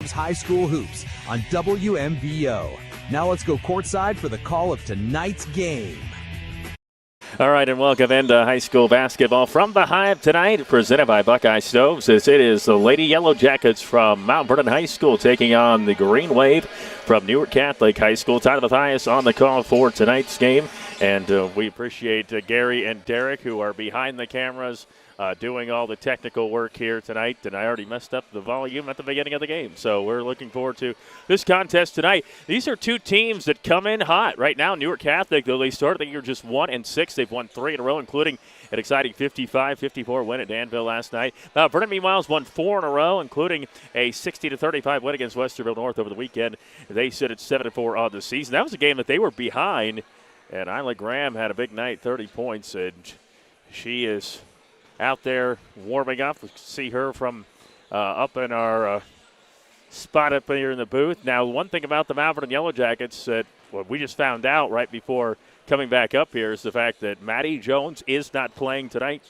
High School Hoops on WMVO. Now let's go courtside for the call of tonight's game. All right, and welcome into high school basketball from the Hive tonight, presented by Buckeye Stoves, as it is the Lady Yellow Jackets from Mount Vernon High School taking on the Green Wave from Newark Catholic High School. Tyler Mathias on the call for tonight's game, and we appreciate Gary and Derek, who are behind the cameras, doing all the technical work here tonight, and I already messed up the volume at the beginning of the game. So we're looking forward to this contest tonight. These are two teams that come in hot. Right now, Newark Catholic, though they started the year just 1-6, they've won 3 in a row, including an exciting 55-54 win at Danville last night. Vernon, meanwhile, has won 4 in a row, including a 60-35 win against Westerville North over the weekend. They sit at 7-4 on the season. That was a game that they were behind, and Isla Graham had a big night, 30 points, and she is out there warming up. We see her from up in our spot up here in the booth. Now, one thing about the Mount Vernon Yellow Jackets that we just found out right before coming back up here is the fact that Maddie Jones is not playing tonight.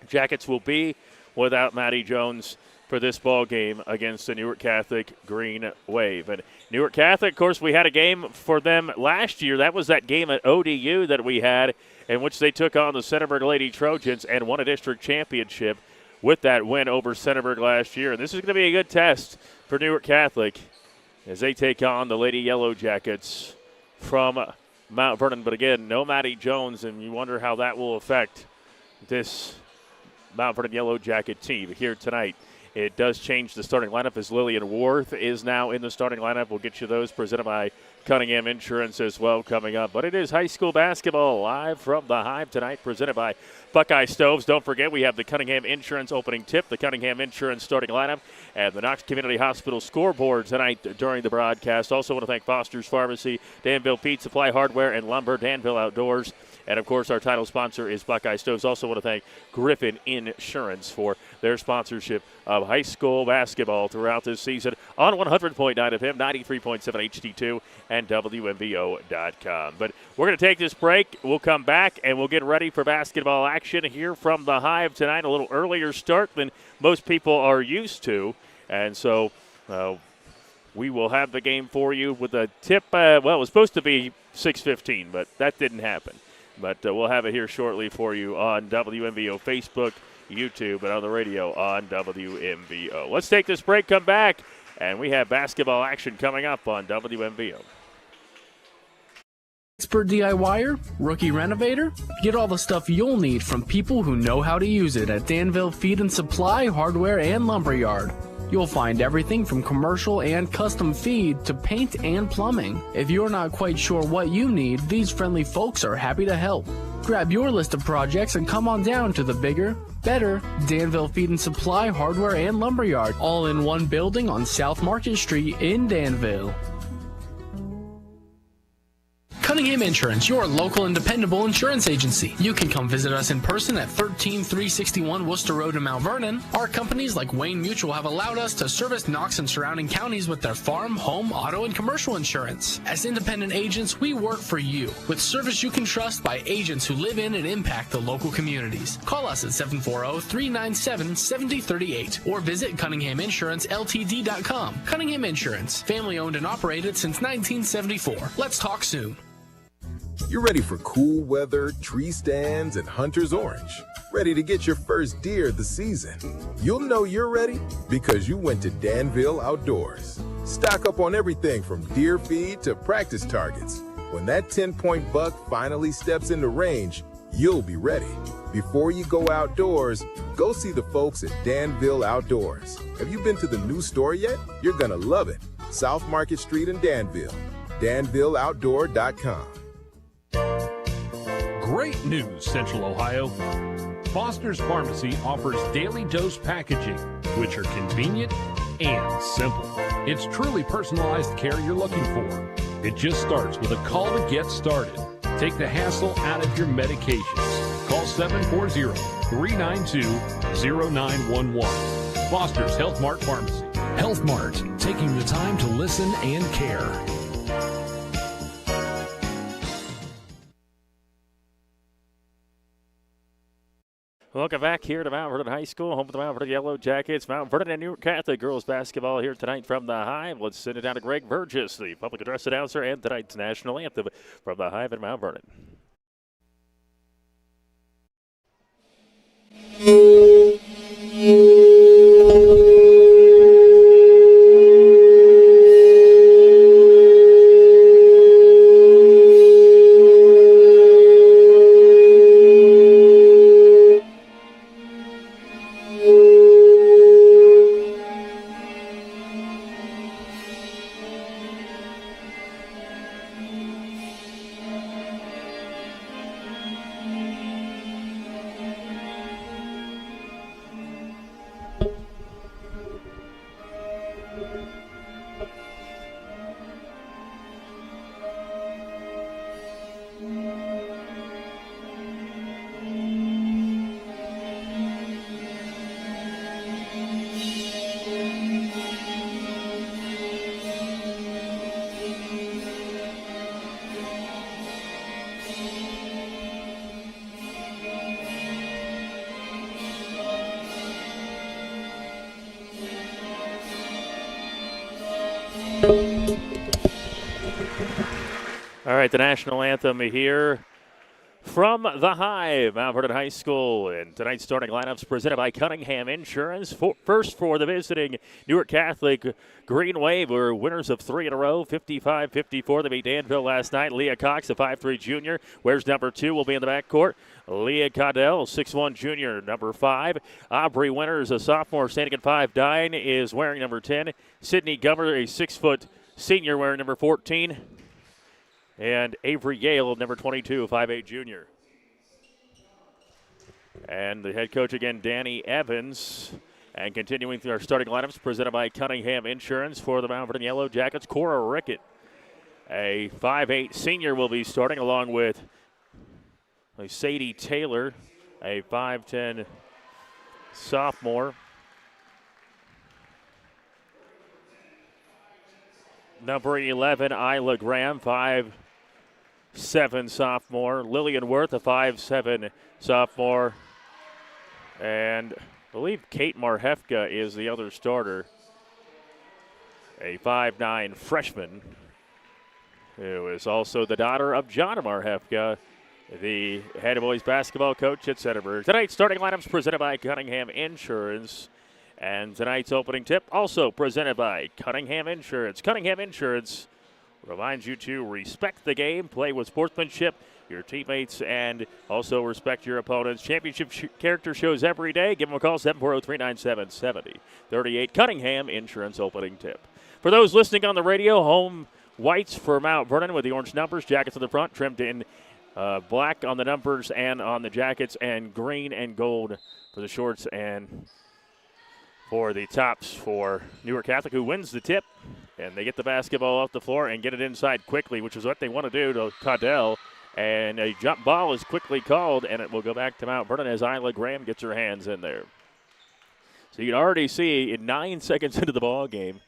Jackets will be without Maddie Jones for this ball game against the Newark Catholic Green Wave. And Newark Catholic, of course, we had a game for them last year. That was that game at ODU that we had, in which they took on the Centerburg Lady Trojans and won a district championship with that win over Centerburg last year. And this is going to be a good test for Newark Catholic as they take on the Lady Yellow Jackets from Mount Vernon. But again, no Maddie Jones, and you wonder how that will affect this Mount Vernon Yellow Jacket team here tonight. It does change the starting lineup as Lillian Worth is now in the starting lineup. We'll get you those presented by Cunningham Insurance as well coming up. But it is high school basketball live from the Hive tonight, presented by Buckeye Stoves. Don't forget, we have the Cunningham Insurance opening tip, the Cunningham Insurance starting lineup, and the Knox Community Hospital scoreboard tonight during the broadcast. Also want to thank Foster's Pharmacy, Danville Feed Supply Hardware and Lumber, Danville Outdoors. And, of course, our title sponsor is Buckeye Stoves. Also want to thank Griffin Insurance for their sponsorship of high school basketball throughout this season on 100.9 FM, 93.7 HD2, and WMVO.com. But we're going to take this break. We'll come back, and we'll get ready for basketball action here from the Hive tonight. A little earlier start than most people are used to. And so we will have the game for you with a tip. Well, it was supposed to be 6:15, but that didn't happen. But we'll have it here shortly for you on WMVO Facebook, YouTube, and on the radio on WMVO. Let's take this break, come back, and we have basketball action coming up on WMVO. Expert DIYer? Rookie renovator? Get all the stuff you'll need from people who know how to use it at Danville Feed and Supply, Hardware, and Lumberyard. You'll find everything from commercial and custom feed to paint and plumbing. If you're not quite sure what you need, these friendly folks are happy to help. Grab your list of projects and come on down to the bigger, better Danville Feed and Supply, Hardware, and Lumberyard, all in one building on South Market Street in Danville. Cunningham Insurance, your local and dependable insurance agency. You can come visit us in person at 13361 Worcester Road in Mount Vernon. Our companies like Wayne Mutual have allowed us to service Knox and surrounding counties with their farm, home, auto, and commercial insurance. As independent agents, we work for you with service you can trust by agents who live in and impact the local communities. Call us at 740-397-7038 or visit CunninghamInsuranceLTD.com. Cunningham Insurance, family owned and operated since 1974. Let's talk soon. You're ready for cool weather, tree stands, and hunter's orange. Ready to get your first deer of the season. You'll know you're ready because you went to Danville Outdoors. Stock up on everything from deer feed to practice targets. When that 10-point buck finally steps into range, you'll be ready. Before you go outdoors, go see the folks at Danville Outdoors. Have you been to the new store yet? You're gonna love it. South Market Street in Danville. DanvilleOutdoor.com. Great news, Central Ohio. Foster's Pharmacy offers daily dose packaging, which are convenient and simple. It's truly personalized care you're looking for. It just starts with a call to get started. Take the hassle out of your medications. Call 740-392-0911. Foster's Health Mart Pharmacy. Health Mart, taking the time to listen and care. Welcome back here to Mount Vernon High School, home of the Mount Vernon Yellow Jackets. Mount Vernon and Newark Catholic girls basketball here tonight from the Hive. Let's send it down to Greg Burgess, the public address announcer, and tonight's national anthem from the Hive in Mount Vernon. All right, the national anthem here from the Hive, Mount Vernon High School. And tonight's starting lineups presented by Cunningham Insurance. First for the visiting Newark Catholic Green Wave, were winners of 3 in a row, 55-54. They beat Danville last night. Leah Cox, a 5'3 junior, wears number 2, will be in the backcourt. Leah Caudell, 6'1 junior, number 5. Aubrey Winters, a sophomore, standing at 5'9", is wearing number 10. Sydney Gummer, a 6-foot senior, wearing number 14. And Avery Yale, number 22, 5'8 junior. And the head coach again, Danny Evans. And continuing through our starting lineups, presented by Cunningham Insurance for the Mount Vernon Yellow Jackets, Cora Rickett, a 5'8 senior, will be starting, along with Sadie Taylor, a 5'10 sophomore. Number 11, Isla Graham, 5'7 sophomore. Lillian Worth, a 5'7 sophomore. And I believe Kate Marhefka is the other starter, a 5'9 freshman, who is also the daughter of John Marhefka, the head boys basketball coach at Centerburg. Tonight's starting lineups presented by Cunningham Insurance. And tonight's opening tip also presented by Cunningham Insurance. Cunningham Insurance reminds you to respect the game, play with sportsmanship, your teammates, and also respect your opponents. Championship character shows every day. Give them a call, 740-397-7038. Cunningham Insurance opening tip. For those listening on the radio, home whites for Mount Vernon with the orange numbers, jackets in the front, trimmed in black on the numbers and on the jackets, and green and gold for the shorts and for the tops for Newark Catholic, who wins the tip. And they get the basketball off the floor and get it inside quickly, which is what they want to do to Caudell. And a jump ball is quickly called, and it will go back to Mount Vernon as Isla Graham gets her hands in there. So you can already see in 9 seconds into the ball game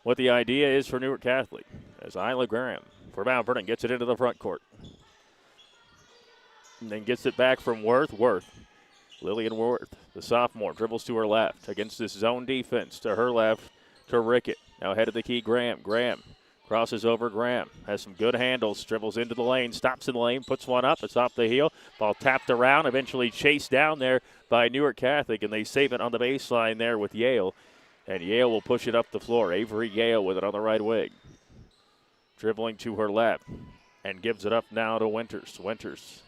what the idea is for Newark Catholic, as Isla Graham for Mount Vernon gets it into the front court. And then gets it back from Worth. Lillian Worth, the sophomore, dribbles to her left against this zone defense. To her left, to Rickett. Now ahead of the key, Graham. Graham crosses over. Graham has some good handles, dribbles into the lane, stops in the lane, puts one up. It's off the heel. Ball tapped around, eventually chased down there by Newark Catholic, and they save it on the baseline there with Yale. And Yale will push it up the floor. Avery Yale with it on the right wing. Dribbling to her left and gives it up now to Winters.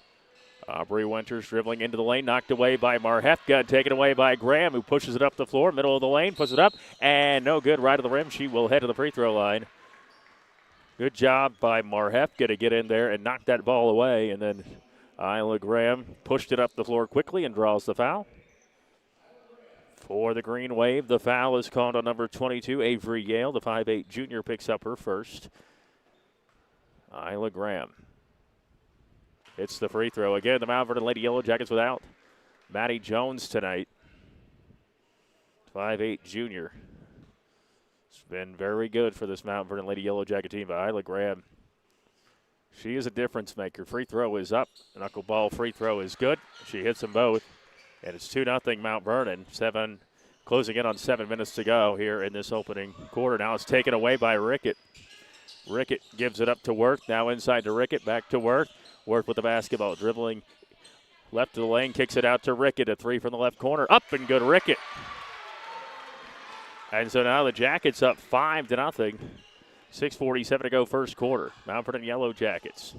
Aubrey Winters dribbling into the lane, knocked away by Marhefka, taken away by Graham, who pushes it up the floor, middle of the lane, puts it up, and no good, right of the rim. She will head to the free throw line. Good job by Marhefka to get in there and knock that ball away, and then Isla Graham pushed it up the floor quickly and draws the foul. For the Green Wave, the foul is called on number 22, Avery Yale. The 5'8 junior picks up her first. Isla Graham. It's the free throw. Again, the Mount Vernon Lady Yellow Jackets without Maddie Jones tonight. 5'8 junior. It's been very good for this Mount Vernon Lady Yellow Jacket team, but Isla Graham, she is a difference maker. Free throw is up. Knuckleball free throw is good. She hits them both. And it's 2-0 Mount Vernon. Closing in on 7 minutes to go here in this opening quarter. Now it's taken away by Rickett. Rickett gives it up to Worth. Now inside to Rickett. Back to Worth. Worth with the basketball. Dribbling left to the lane. Kicks it out to Rickett. A three from the left corner. Up and good, Rickett. And so now the Jackets up 5-0. 6:47 to go first quarter. Mount Vernon Yellow Jackets.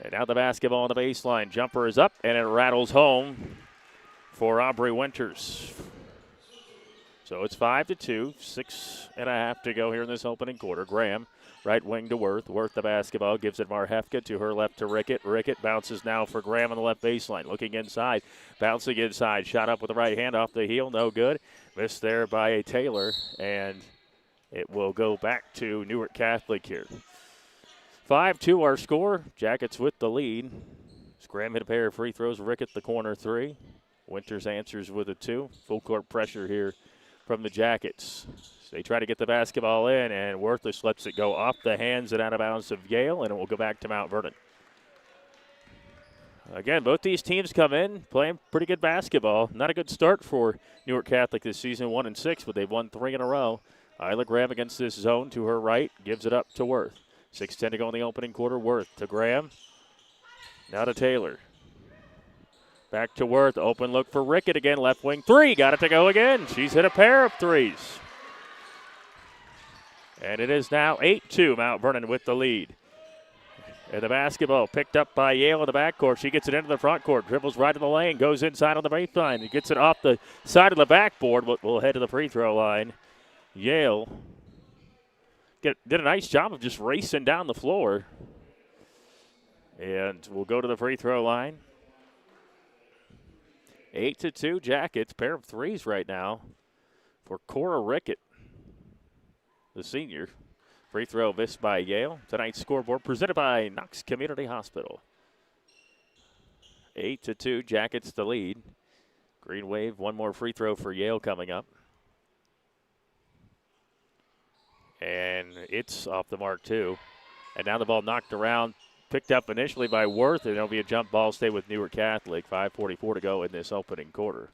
And now the basketball on the baseline. Jumper is up, and it rattles home for Aubrey Winters. So it's 5-2, 6.5 to go here in this opening quarter. Graham, right wing to Worth. Worth the basketball, gives it Marhefka to her left to Rickett. Rickett bounces now for Graham on the left baseline. Looking inside, bouncing inside. Shot up with the right hand off the heel, no good. Missed there by a Taylor, and it will go back to Newark Catholic here. 5-2 our score. Jackets with the lead. Graham hit a pair of free throws. Rickett the corner three. Winters answers with a two. Full court pressure here from the Jackets. So they try to get the basketball in, and Worthless lets it go off the hands and out of bounds of Yale, and it will go back to Mount Vernon. Again, both these teams come in playing pretty good basketball. Not a good start for Newark Catholic this season, 1-6, but they've won 3 in a row. Isla Graham against this zone to her right, gives it up to Worth. 6:10 to go in the opening quarter. Worth to Graham. Now to Taylor. Back to Worth. Open look for Rickett again. Left wing three. Got it to go again. She's hit a pair of threes. And it is now 8-2. Mount Vernon with the lead. And the basketball picked up by Yale in the backcourt. She gets it into the front court. Dribbles right to the lane. Goes inside on the baseline. He gets it off the side of the backboard. We'll head to the free throw line. Yale did a nice job of just racing down the floor. And we'll go to the free throw line. 8-2 Jackets. Pair of threes right now for Cora Rickett, the senior. Free throw missed by Yale. Tonight's scoreboard presented by Knox Community Hospital. 8-2 Jackets the lead. Green Wave, one more free throw for Yale coming up. And it's off the mark too. And now the ball knocked around. Picked up initially by Worth, and it'll be a jump ball. Stay with Newark Catholic. 5:44 to go in this opening quarter.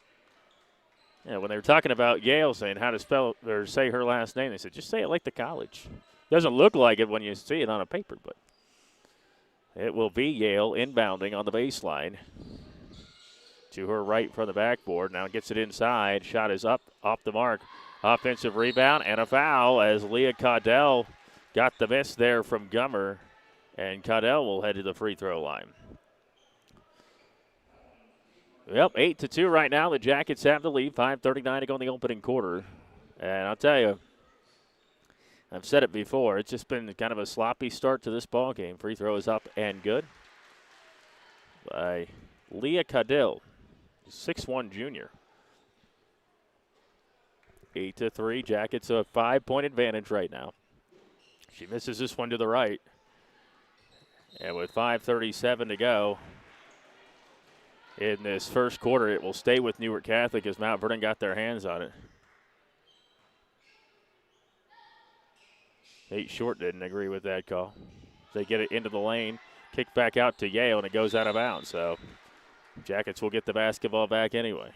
Yeah, when they were talking about Yale saying how to spell or say her last name, they said just say it like the college. Doesn't look like it when you see it on a paper, but it will be Yale inbounding on the baseline. To her right from the backboard. Now gets it inside. Shot is up, off the mark. Offensive rebound and a foul as Leah Caudell got the miss there from Gummer. And Caudell will head to the free throw line. Yep, 8-2 right now. The Jackets have the lead. 5:39 to go in the opening quarter. And I'll tell you, I've said it before, it's just been kind of a sloppy start to this ball game. Free throw is up and good by Leah Caudell, 6'1" junior. 8-3. Jackets a 5-point advantage right now. She misses this one to the right. And with 5:37 to go in this first quarter, it will stay with Newark Catholic as Mount Vernon got their hands on it. Nate Short didn't agree with that call. They get it into the lane, kick back out to Yale, and it goes out of bounds. So Jackets will get the basketball back anyway.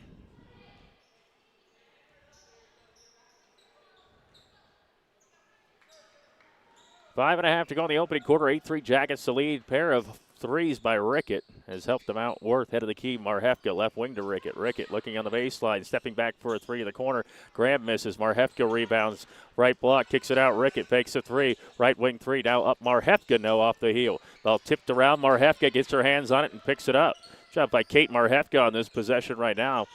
Five and a half to go in the opening quarter. 8-3 Jackets to lead. Pair of threes by Rickett has helped them out. Worth head of the key. Marhefka left wing to Rickett. Rickett looking on the baseline, stepping back for a three in the corner. Graham misses. Marhefka rebounds. Right block, kicks it out. Rickett fakes a three. Right wing three. Now up Marhefka, no off the heel. Ball tipped around. Marhefka gets her hands on it and picks it up. Shot by Kate Marhefka on this possession right now.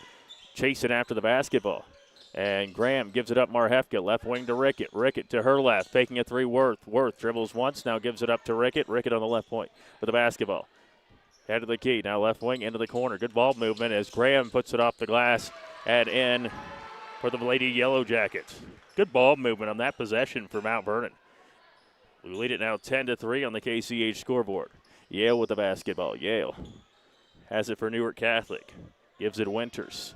Chasing after the basketball. And Graham gives it up Marhefka, left wing to Rickett. Rickett to her left, faking a three. Worth dribbles once, now gives it up to Rickett. Rickett on the left point with the basketball. Head of the key, now left wing into the corner. Good ball movement as Graham puts it off the glass and in for the Lady Yellow Jackets. Good ball movement on that possession for Mount Vernon. We lead it now 10-3 on the KCH scoreboard. Yale with the basketball. Yale has it for Newark Catholic. Gives it Winters.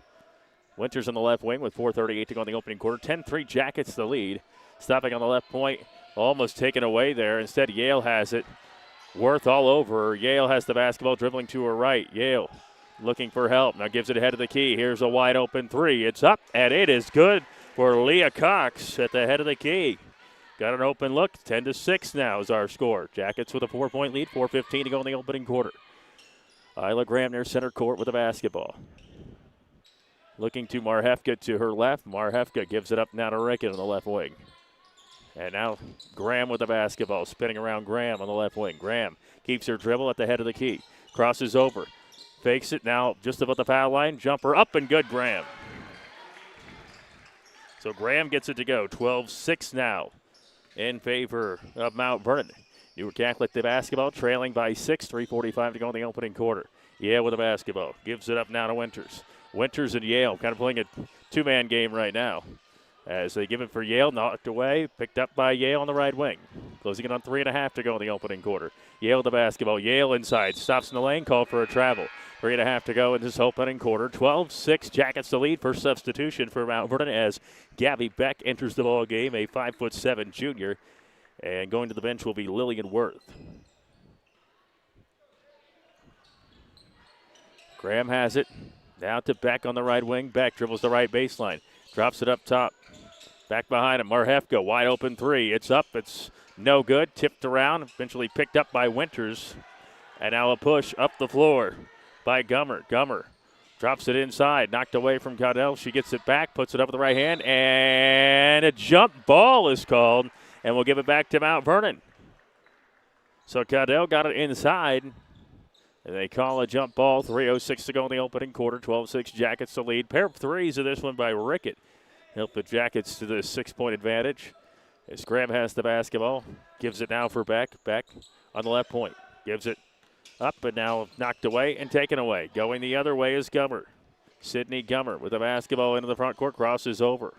Winters on the left wing with 4:38 to go in the opening quarter. 10-3 Jackets the lead. Stopping on the left point, almost taken away there. Instead, Yale has it. Worth all over her. Yale has the basketball dribbling to her right. Yale looking for help. Now gives it ahead of the key. Here's a wide open three. It's up, and it is good for Leah Cox at the head of the key. Got an open look. 10-6 now is our score. Jackets with a 4-point lead. 4:15 to go in the opening quarter. Isla Graham near center court with the basketball. Looking to Marhefka to her left. Marhefka gives it up now to Rickett on the left wing. And now Graham with the basketball. Spinning around Graham on the left wing. Graham keeps her dribble at the head of the key. Crosses over. Fakes it now just about the foul line. Jumper up and good, Graham. So Graham gets it to go. 12-6 now in favor of Mount Vernon. Newark Catholic the basketball, trailing by 6. 3:45 to go in the opening quarter. Yale with the basketball. Gives it up now to Winters. Winters and Yale kind of playing a two-man game right now. As they give it for Yale, knocked away, picked up by Yale on the right wing. Closing it on 3.5 to go in the opening quarter. Yale with the basketball. Yale inside. Stops in the lane, called for a travel. 3.5 to go in this opening quarter. 12-6 Jackets the lead. First substitution for Mount Vernon as Gabby Beck enters the ball game, a 5'7" junior. And going to the bench will be Lillian Worth. Graham has it. Now to Beck on the right wing. Beck dribbles the right baseline. Drops it up top. Back behind him. Marhefka, wide open three. It's up. It's no good. Tipped around. Eventually picked up by Winters. And now a push up the floor by Gummer. Gummer drops it inside. Knocked away from Caudell. She gets it back. Puts it up with the right hand. And a jump ball is called. And we'll give it back to Mount Vernon. So Caudell got it inside. And they call a jump ball. 3:06 to go in the opening quarter. 12-6 Jackets to lead. Pair of threes of this one by Rickett. Help the Jackets to the 6-point advantage. As Graham has the basketball. Gives it now for Beck. Beck on the left point. Gives it up and now knocked away and taken away. Going the other way is Gummer. Sydney Gummer with the basketball into the front court. Crosses over.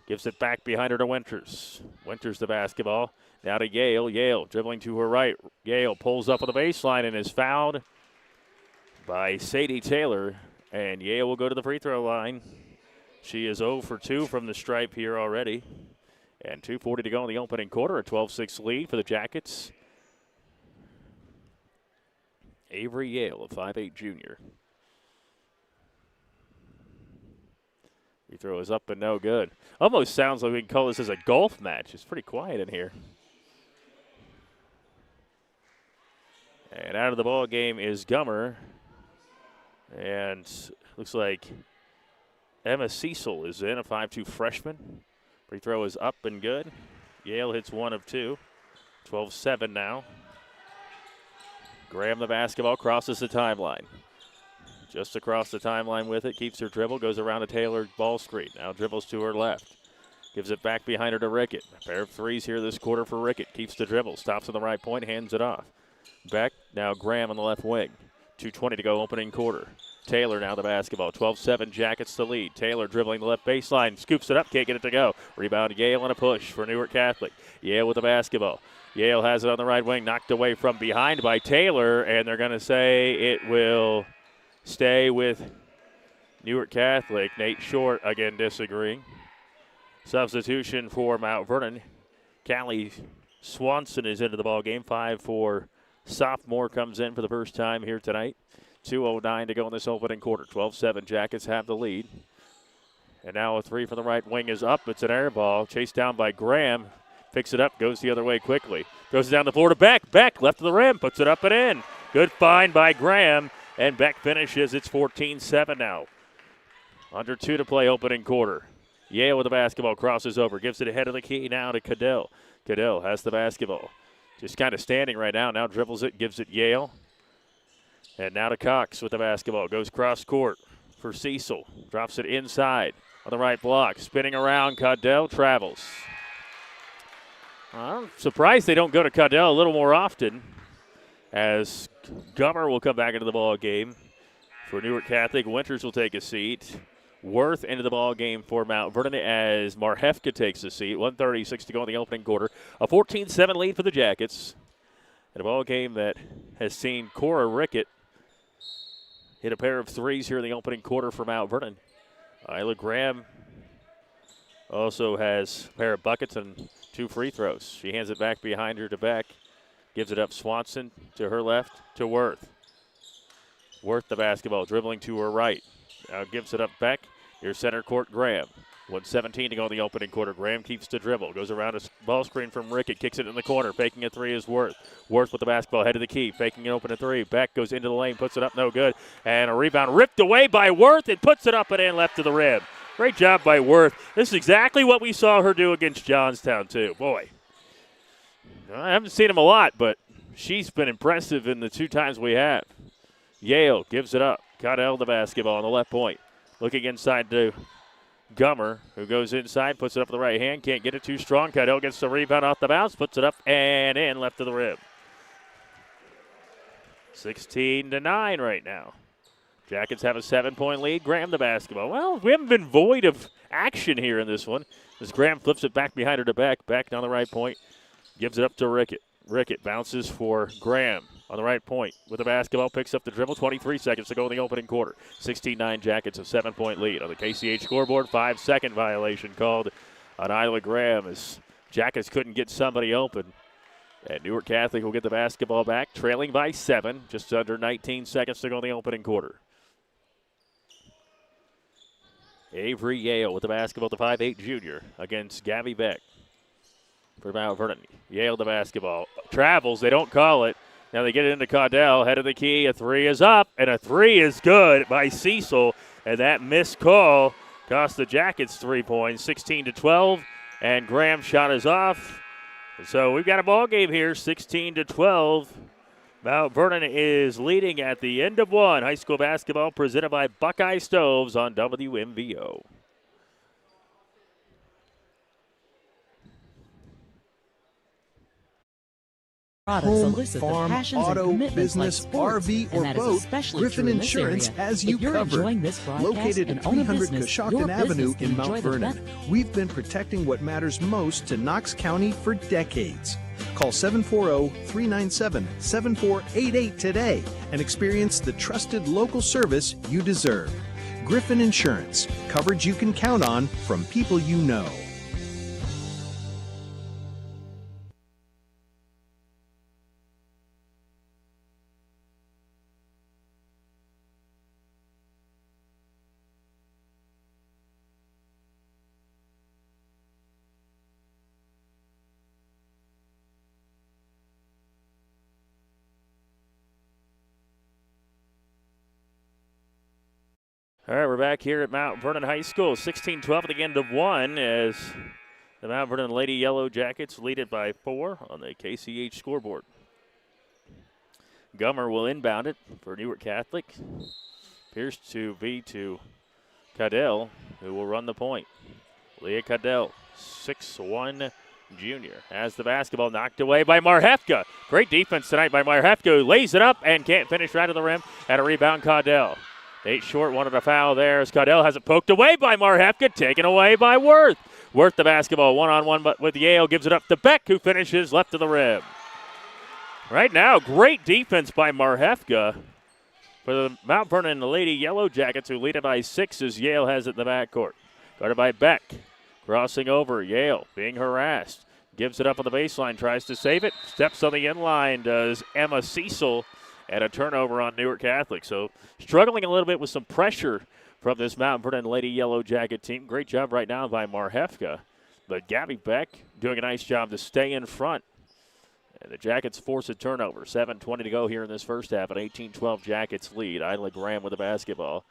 Gives it back behind her to Winters. Winters the basketball. Now to Yale. Yale dribbling to her right. Yale pulls up on the baseline and is fouled by Sadie Taylor. And Yale will go to the free throw line. She is 0 for 2 from the stripe here already. And 2:40 to go in the opening quarter. A 12-6 lead for the Jackets. Avery Yale, a 5'8" junior. Free throw is up and no good. Almost sounds like we can call this as a golf match. It's pretty quiet in here. And out of the ball game is Gummer. And looks like Emma Cecil is in, a 5'2" freshman. Free throw is up and good. Yale hits 1 of 2. 12-7 now. Graham the basketball, crosses the timeline. Just across the timeline with it, keeps her dribble, goes around a Taylor ball screen. Now dribbles to her left. Gives it back behind her to Rickett. A pair of threes here this quarter for Rickett. Keeps the dribble, stops on the right point, hands it off. Beck, now Graham on the left wing. 2:20 to go opening quarter. Taylor now the basketball. 12-7 Jackets to lead. Taylor dribbling the left baseline. Scoops it up. Can't get it to go. Rebound Yale and a push for Newark Catholic. Yale with the basketball. Yale has it on the right wing. Knocked away from behind by Taylor. And they're going to say it will stay with Newark Catholic. Nate Short again disagreeing. Substitution for Mount Vernon. Callie Swanson is into the ball game. 5'4" sophomore comes in for the first time here tonight. 2:09 to go in this opening quarter. 12-7 Jackets have the lead. And now a three from the right wing is up. It's an air ball. Chased down by Graham. Picks it up, goes the other way quickly. Throws it down the floor to Beck. Beck left of the rim, puts it up and in. Good find by Graham. And Beck finishes. It's 14-7 now. Under 2 to play opening quarter. Yale with the basketball, crosses over. Gives it ahead of the key now to Caddell. Caddell has the basketball. Just kind of standing right now. Now dribbles it, gives it Yale. And now to Cox with the basketball. Goes cross court for Cecil. Drops it inside on the right block. Spinning around, Caddell travels. I'm surprised they don't go to Caddell a little more often, as Gummer will come back into the ball game for Newark Catholic. Winters will take a seat. Worth into the ball game for Mount Vernon as Marhefka takes a seat. 1:36 to go in the opening quarter. A 14-7 lead for the Jackets. And a ball game that has seen Cora Rickett hit a pair of threes here in the opening quarter for Mount Vernon. Isla Graham also has a pair of buckets and 2 free throws. She hands it back behind her to Beck. Gives it up Swanson to her left to Worth. Worth the basketball, dribbling to her right. Now gives it up back. Here's center court Graham. 1:17 to go in the opening quarter. Graham keeps the dribble. Goes around a ball screen from Rickett. Kicks it in the corner. Faking a three is Worth. Worth with the basketball. Head of the key. Faking an open a three. Beck goes into the lane. Puts it up. No good. And a rebound ripped away by Worth. And puts it up and in left to the rim. Great job by Worth. This is exactly what we saw her do against Johnstown, too. Boy. I haven't seen him a lot, but she's been impressive in the 2 times we have. Yale gives it up. Caudell the basketball on the left point. Looking inside to Gummer, who goes inside, puts it up with the right hand. Can't get it too strong. Caudell gets the rebound off the bounce, puts it up and in left to the rim. 16-9 right now. Jackets have a 7-point lead. Graham the basketball. Well, we haven't been void of action here in this one. As Graham flips it back behind her to Beck. Beck down the right point. Gives it up to Rickett. Rickett bounces for Graham on the right point with the basketball. Picks up the dribble. 23 seconds to go in the opening quarter. 16-9 Jackets, a 7-point lead. On the KCH scoreboard, 5-second violation called on Isla Graham as Jackets couldn't get somebody open. And Newark Catholic will get the basketball back, trailing by 7. Just under 19 seconds to go in the opening quarter. Avery Yale with the basketball, the 5'8 junior against Gabby Beck for Mount Vernon. Yale the basketball. Travels, they don't call it. Now they get it into Caudell, head of the key. A three is up, and a three is good by Cecil. And that missed call cost the Jackets 3 points, 16-12. And Graham's shot is off. So we've got a ball game here, 16-12. Mount Vernon is leading at the end of one. High school basketball presented by Buckeye Stoves on WMVO. Home, farm, auto, business, RV, or boat, Griffin Insurance has you covered. Located at 300 Coshocton Avenue in Mount Vernon, we've been protecting what matters most to Knox County for decades. Call 740-397-7488 today and experience the trusted local service you deserve. Griffin Insurance, coverage you can count on from people you know. All right, we're back here at Mount Vernon High School. 16-12 at the end of one as the Mount Vernon Lady Yellow Jackets lead it by 4 on the KCH scoreboard. Gummer will inbound it for Newark Catholic. Appears to be to Caudell, who will run the point. Leah Caudell, 6'1" junior, has the basketball knocked away by Marhefka. Great defense tonight by Marhefka, who lays it up and can't finish right to the rim. At a rebound, Caudell. 8 short, wanted a foul there as Caudell has it poked away by Marhefka, taken away by Worth. Worth the basketball, one-on-one but with Yale, gives it up to Beck, who finishes left to the rim. Right now, great defense by Marhefka for the Mount Vernon Lady Yellow Jackets, who lead it by 6 as Yale has it in the backcourt. Guarded by Beck, crossing over, Yale being harassed. Gives it up on the baseline, tries to save it, steps on the inline, does Emma Cecil. And a turnover on Newark Catholic. So struggling a little bit with some pressure from this Mount Vernon Lady Yellow Jacket team. Great job right now by Marhefka. But Gabby Beck doing a nice job to stay in front. And the Jackets force a turnover. 7:20 to go here in this first half. An 18-12 Jackets lead. Isla Graham with the basketball.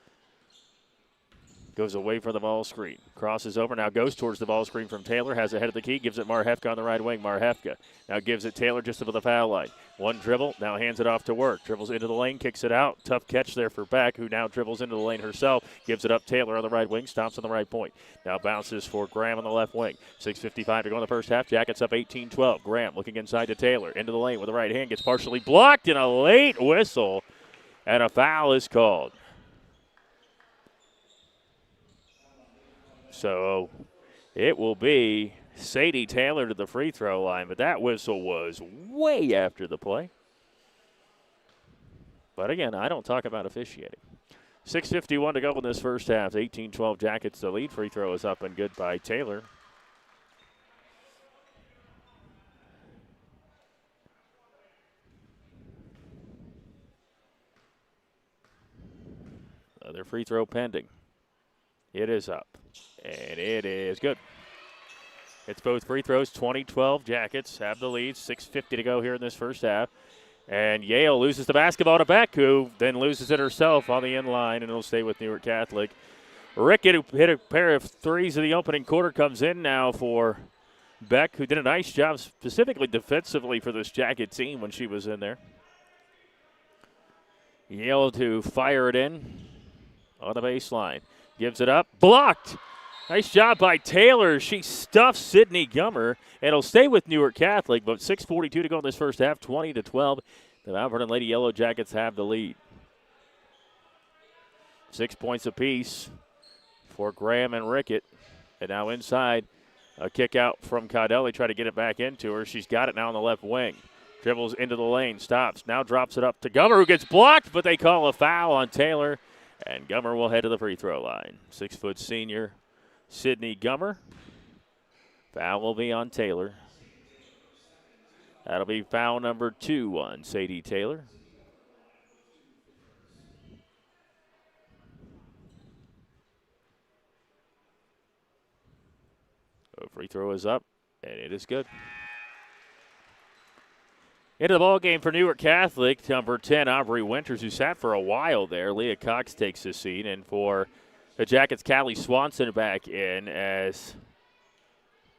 Goes away from the ball screen. Crosses over. Now goes towards the ball screen from Taylor. Has it head of the key. Gives it Marhefka on the right wing. Marhefka now gives it Taylor just above the foul line. One dribble. Now hands it off to Work. Dribbles into the lane. Kicks it out. Tough catch there for Beck, who now dribbles into the lane herself. Gives it up Taylor on the right wing. Stops on the right point. Now bounces for Graham on the left wing. 6:55 to go in the first half. Jackets up 18-12. Graham looking inside to Taylor. Into the lane with the right hand. Gets partially blocked in a late whistle. And a foul is called. So it will be Sadie Taylor to the free throw line, but that whistle was way after the play. But again, I don't talk about officiating. 6:51 to go in this first half. 18-12 Jackets the lead. Free throw is up and good by Taylor. free throw pending. It is up, and it is good. It's both free throws, 20-12 Jackets have the lead, 6:50 to go here in this first half. And Yale loses the basketball to Beck, who then loses it herself on the end line, and it'll stay with Newark Catholic. Rickett, who hit a pair of threes in the opening quarter, comes in now for Beck, who did a nice job specifically defensively for this Jacket team when she was in there. Yale to fire it in on the baseline. Gives it up. Blocked. Nice job by Taylor. She stuffs Sydney Gummer. And it'll stay with Newark Catholic, but 6:42 to go in this first half, 20-12. The Mount Vernon Lady Yellow Jackets have the lead. 6 points apiece for Graham and Rickett. And now inside, a kick out from Caudell. They try to get it back into her. She's got it now on the left wing. Dribbles into the lane, stops, now drops it up to Gummer, who gets blocked, but they call a foul on Taylor. And Gummer will head to the free throw line. 6-foot senior Sydney Gummer. Foul will be on Taylor. That'll be foul number 2 on Sadie Taylor. The free throw is up, and it is good. Into the ball game for Newark Catholic, number 10, Aubrey Winters, who sat for a while there. Leah Cox takes the seat, and for the Jackets, Callie Swanson back in as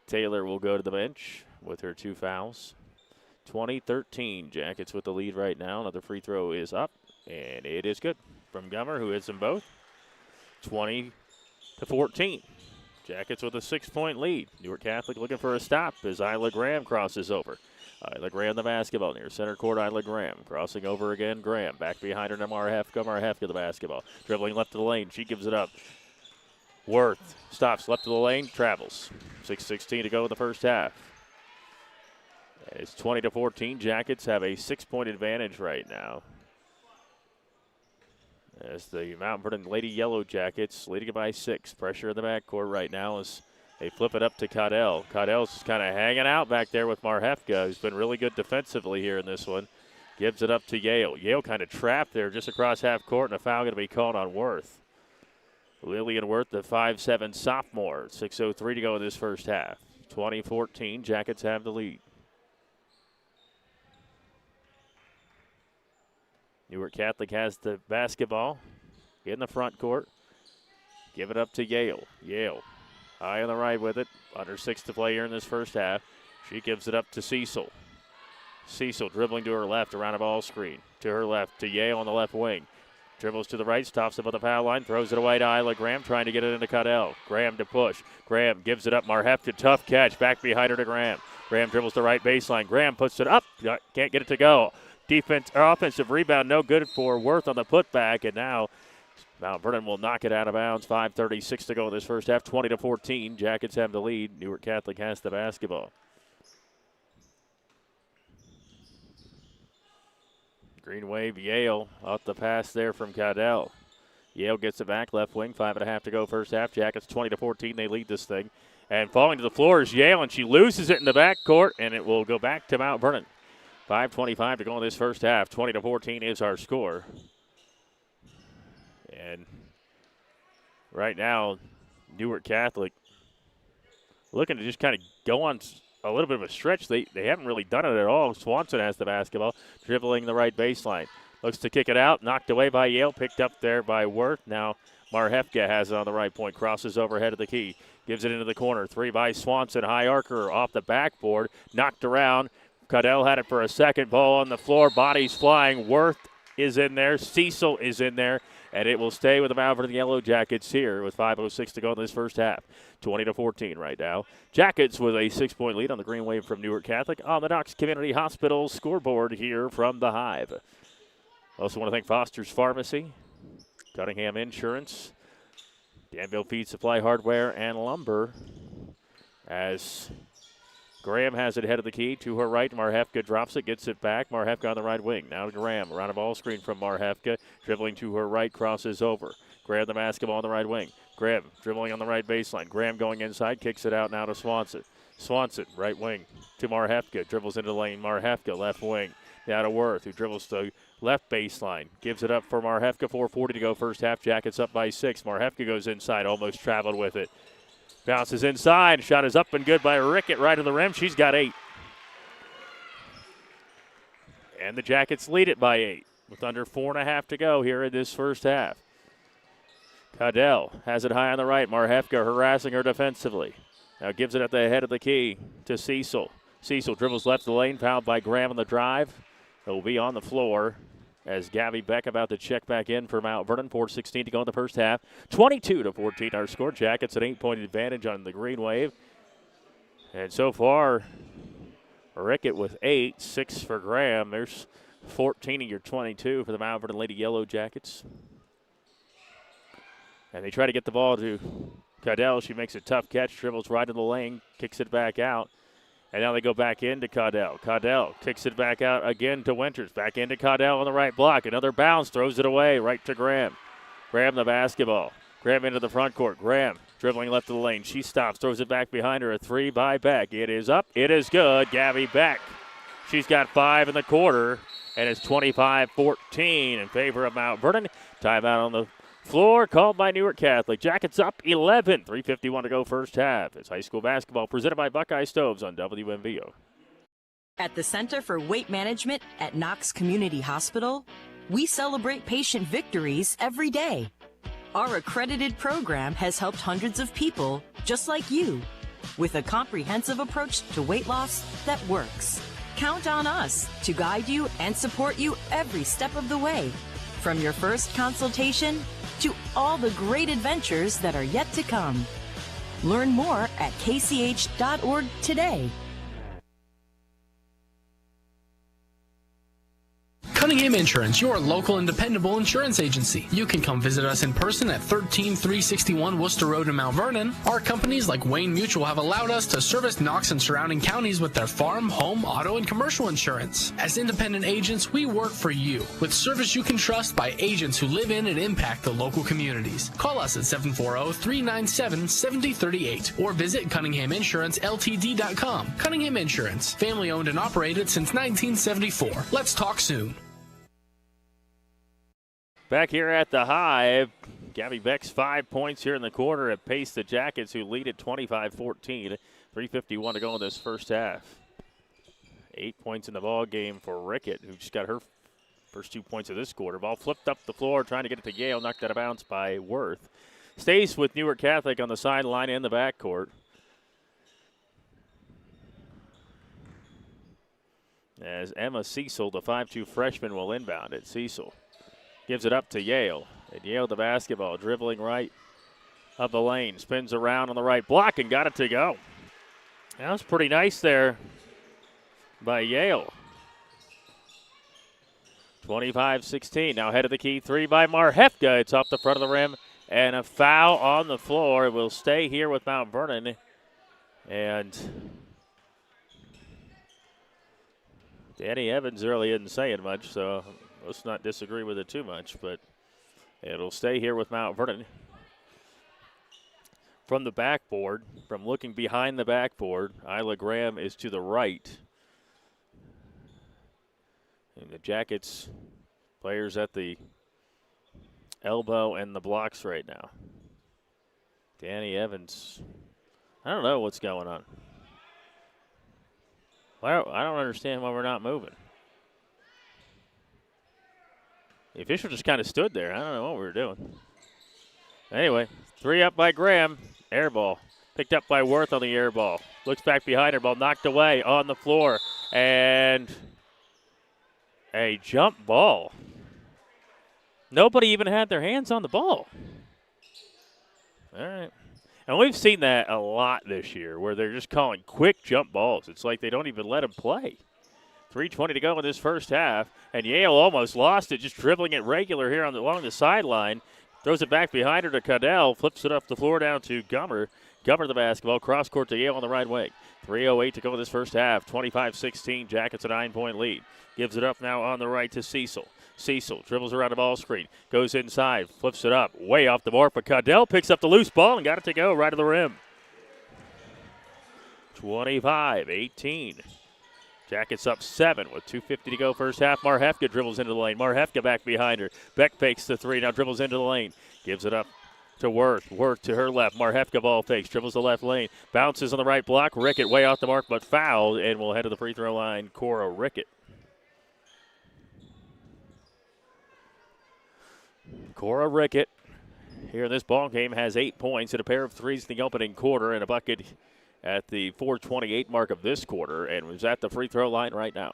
Taylor will go to the bench with her 2 fouls. 20-13, Jackets with the lead right now. Another free throw is up, and it is good from Gummer, who hits them both. 20-14. Jackets with a 6-point lead. Newark Catholic looking for a stop as Isla Graham crosses over. Isla Graham the basketball near center court. Isla Graham crossing over again. Graham back behind her to Marhefka. Marhefka the basketball. Dribbling left to the lane. She gives it up. Worth stops left to the lane. Travels. 6:16 to go in the first half. It's 20-14. Jackets have a 6-point advantage right now. As the Mount Vernon Lady Yellow Jackets leading it by 6. Pressure in the backcourt right now as they flip it up to Caudell. Caudell's just kind of hanging out back there with Marhefka, who's been really good defensively here in this one. Gives it up to Yale. Yale kind of trapped there just across half court, and a foul going to be called on Worth. Lillian Worth, the 5'7" sophomore. 6:03 to go in this first half. 20-14, Jackets have the lead. Newark Catholic has the basketball in the front court. Give it up to Yale. Yale high on the right with it. Under 6 to play here in this first half. She gives it up to Cecil. Cecil dribbling to her left around a ball screen. To her left to Yale on the left wing. Dribbles to the right, stops up on the foul line, throws it away to Isla Graham, trying to get it into Caudell. Graham to push. Graham gives it up. Marhefka, tough catch. Back behind her to Graham. Graham dribbles the right baseline. Graham puts it up. Can't get it to go. Offensive rebound, no good for Worth on the putback, and now Mount Vernon will knock it out of bounds. 5:36 to go in this first half. 20-14. Jackets have the lead. Newark Catholic has the basketball. Green Wave, Yale off the pass there from Caudell. Yale gets it back, left wing, 5.5 to go first half. Jackets 20-14, they lead this thing. And falling to the floor is Yale, and she loses it in the backcourt, and it will go back to Mount Vernon. 5:25 to go in this first half. 20-14 is our score. And right now, Newark Catholic looking to just kind of go on a little bit of a stretch. They haven't really done it at all. Swanson has the basketball, dribbling the right baseline. Looks to kick it out, knocked away by Yale, picked up there by Worth. Now Marhefka has it on the right point, crosses overhead of the key, gives it into the corner. 3 by Swanson, high archer off the backboard, knocked around. Caudell had it for a second, ball on the floor, bodies flying. Worth is in there, Cecil is in there, and it will stay with the Mount Vernon Yellow Jackets here with 5:06 to go in this first half. 20-14 right now. Jackets with a 6-point lead on the Green Wave from Newark Catholic on the Knox Community Hospital scoreboard here from the Hive. Also want to thank Foster's Pharmacy, Cunningham Insurance, Danville Feed Supply Hardware and Lumber. As Graham has it head of the key to her right. Marhefka drops it, gets it back. Marhefka on the right wing. Now to Graham. Around a ball screen from Marhefka. Dribbling to her right, crosses over. Graham the basketball on the right wing. Graham dribbling on the right baseline. Graham going inside, kicks it out now to Swanson. Swanson, right wing to Marhefka. Dribbles into the lane. Marhefka, left wing. Now to Worth, who dribbles to left baseline. Gives it up for Marhefka. 4:40 to go first half. Jackets up by 6. Marhefka goes inside, almost traveled with it. Bounces inside. Shot is up and good by Rickett right to the rim. She's got 8. And the Jackets lead it by 8 with under 4.5 to go here in this first half. Caudell has it high on the right. Marhefka harassing her defensively. Now gives it at the head of the key to Cecil. Cecil dribbles left the lane, fouled by Graham on the drive. It will be on the floor as Gabby Beck about to check back in for Mount Vernon. 4:16 to go in the first half. 22-14 our score. Jackets an 8-point advantage on the Green Wave. And so far, Rickett with 8, 6 for Graham. There's 14 of your 22 for the Mount Vernon Lady Yellow Jackets. And they try to get the ball to Caudell. She makes a tough catch, dribbles right in the lane, kicks it back out. And now they go back into Caudell. Caudell kicks it back out again to Winters. Back into Caudell on the right block. Another bounce, throws it away right to Graham. Graham the basketball. Graham into the front court. Graham dribbling left of the lane. She stops, throws it back behind her. A 3 by Beck. It is up. It is good. Gabby Beck. She's got 5 in the quarter, and it's 25-14 in favor of Mount Vernon. Timeout on the floor called by Newark Catholic. Jackets up 11. 3:51 to go first half. It's high school basketball presented by Buckeye Stoves on WMVO. At the Center for Weight Management at Knox Community Hospital, we celebrate patient victories every day. Our accredited program has helped hundreds of people just like you with a comprehensive approach to weight loss that works. Count on us to guide you and support you every step of the way, from your first consultation to all the great adventures that are yet to come. Learn more at kch.org today. Cunningham Insurance, your local and dependable insurance agency. You can come visit us in person at 13361 Worcester Road in Mount Vernon. Our companies like Wayne Mutual have allowed us to service Knox and surrounding counties with their farm, home, auto, and commercial insurance. As independent agents, we work for you with service you can trust by agents who live in and impact the local communities. Call us at 740-397-7038 or visit CunninghamInsuranceLTD.com. Cunningham Insurance, family owned and operated since 1974. Let's talk soon. Back here at the Hive, Gabby Beck's 5 points here in the quarter have paced the Jackets, who lead at 25-14. 3:51 to go in this first half. 8 points in the ball game for Rickett, who just got her first 2 points of this quarter. Ball flipped up the floor, trying to get it to Yale, knocked out of bounds by Worth. Stays with Newark Catholic on the sideline in the backcourt. As Emma Cecil, the 5'2 freshman, will inbound it. Cecil gives it up to Yale. And Yale the basketball, dribbling right up the lane. Spins around on the right block and got it to go. That was pretty nice there by Yale. 25-16. Now head of the key 3 by Marhefka. It's off the front of the rim. And a foul on the floor. It will stay here with Mount Vernon. And Danny Evans really isn't saying much, so let's not disagree with it too much, but it'll stay here with Mount Vernon. From the backboard, from looking behind the backboard, Isla Graham is to the right. And the Jackets players at the elbow and the blocks right now. Danny Evans, I don't know what's going on. I don't understand why we're not moving. The official just kind of stood there. I don't know what we were doing. Anyway, 3 up by Graham. Air ball. Picked up by Worth on the air ball. Looks back behind her. Ball knocked away on the floor. And a jump ball. Nobody even had their hands on the ball. All right. And we've seen that a lot this year where they're just calling quick jump balls. It's like they don't even let them play. 3:20 to go in this first half, and Yale almost lost it, just dribbling it regular here along the sideline. Throws it back behind her to Caudell, flips it up the floor down to Gummer. Gummer the basketball, cross court to Yale on the right wing. 3:08 to go in this first half, 25-16, Jackets a 9-point lead. Gives it up now on the right to Cecil. Cecil dribbles around the ball screen, goes inside, flips it up, way off the mark, but Caudell picks up the loose ball and got it to go right to the rim. 25-18. Jackets up 7 with 2:50 to go first half. Marhefka dribbles into the lane. Marhefka back behind her. Beck fakes the three. Now dribbles into the lane. Gives it up to Worth. Worth to her left. Marhefka ball fakes. Dribbles the left lane. Bounces on the right block. Rickett way off the mark, but fouled, and will head to the free throw line. Cora Rickett. Cora Rickett here in this ball game has 8 points and a pair of threes in the opening quarter and a bucket at the 4:28 mark of this quarter, and was at the free throw line right now.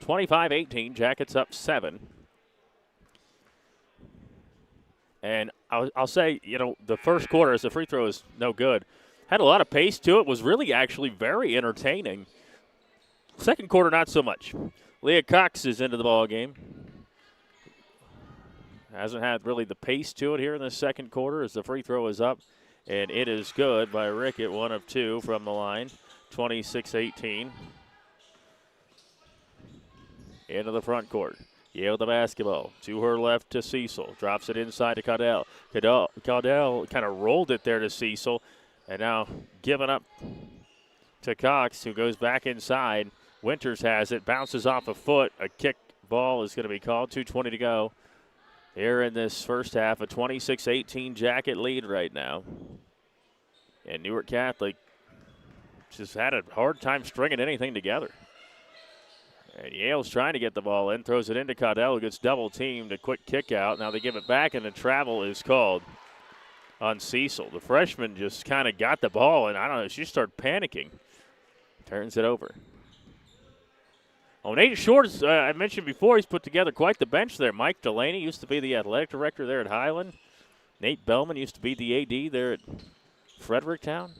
25-18, Jackets up 7. And I'll say, the first quarter, as the free throw is no good, had a lot of pace to it, was really actually very entertaining. Second quarter, not so much. Leah Cox is into the ball game. Hasn't had really the pace to it here in the second quarter as the free throw is up. And it is good by Rickett, 1 of 2 from the line, 26-18. Into the front court. Yale the basketball. To her left to Cecil. Drops it inside to Caudell. Caudell kind of rolled it there to Cecil. And now giving up to Cox, who goes back inside. Winters has it. Bounces off a foot. A kick ball is going to be called. 2:20 to go. Here in this first half, a 26-18 Jacket lead right now. And Newark Catholic just had a hard time stringing anything together. And Yale's trying to get the ball in, throws it into Caudell, who gets double teamed, a quick kick out. Now they give it back, and the travel is called on Cecil. The freshman just kind of got the ball, and I don't know, she started panicking. Turns it over. Oh, Nate Short, I mentioned before, he's put together quite the bench there. Mike Delaney used to be the athletic director there at Highland. Nate Bellman used to be the AD there at Fredericktown.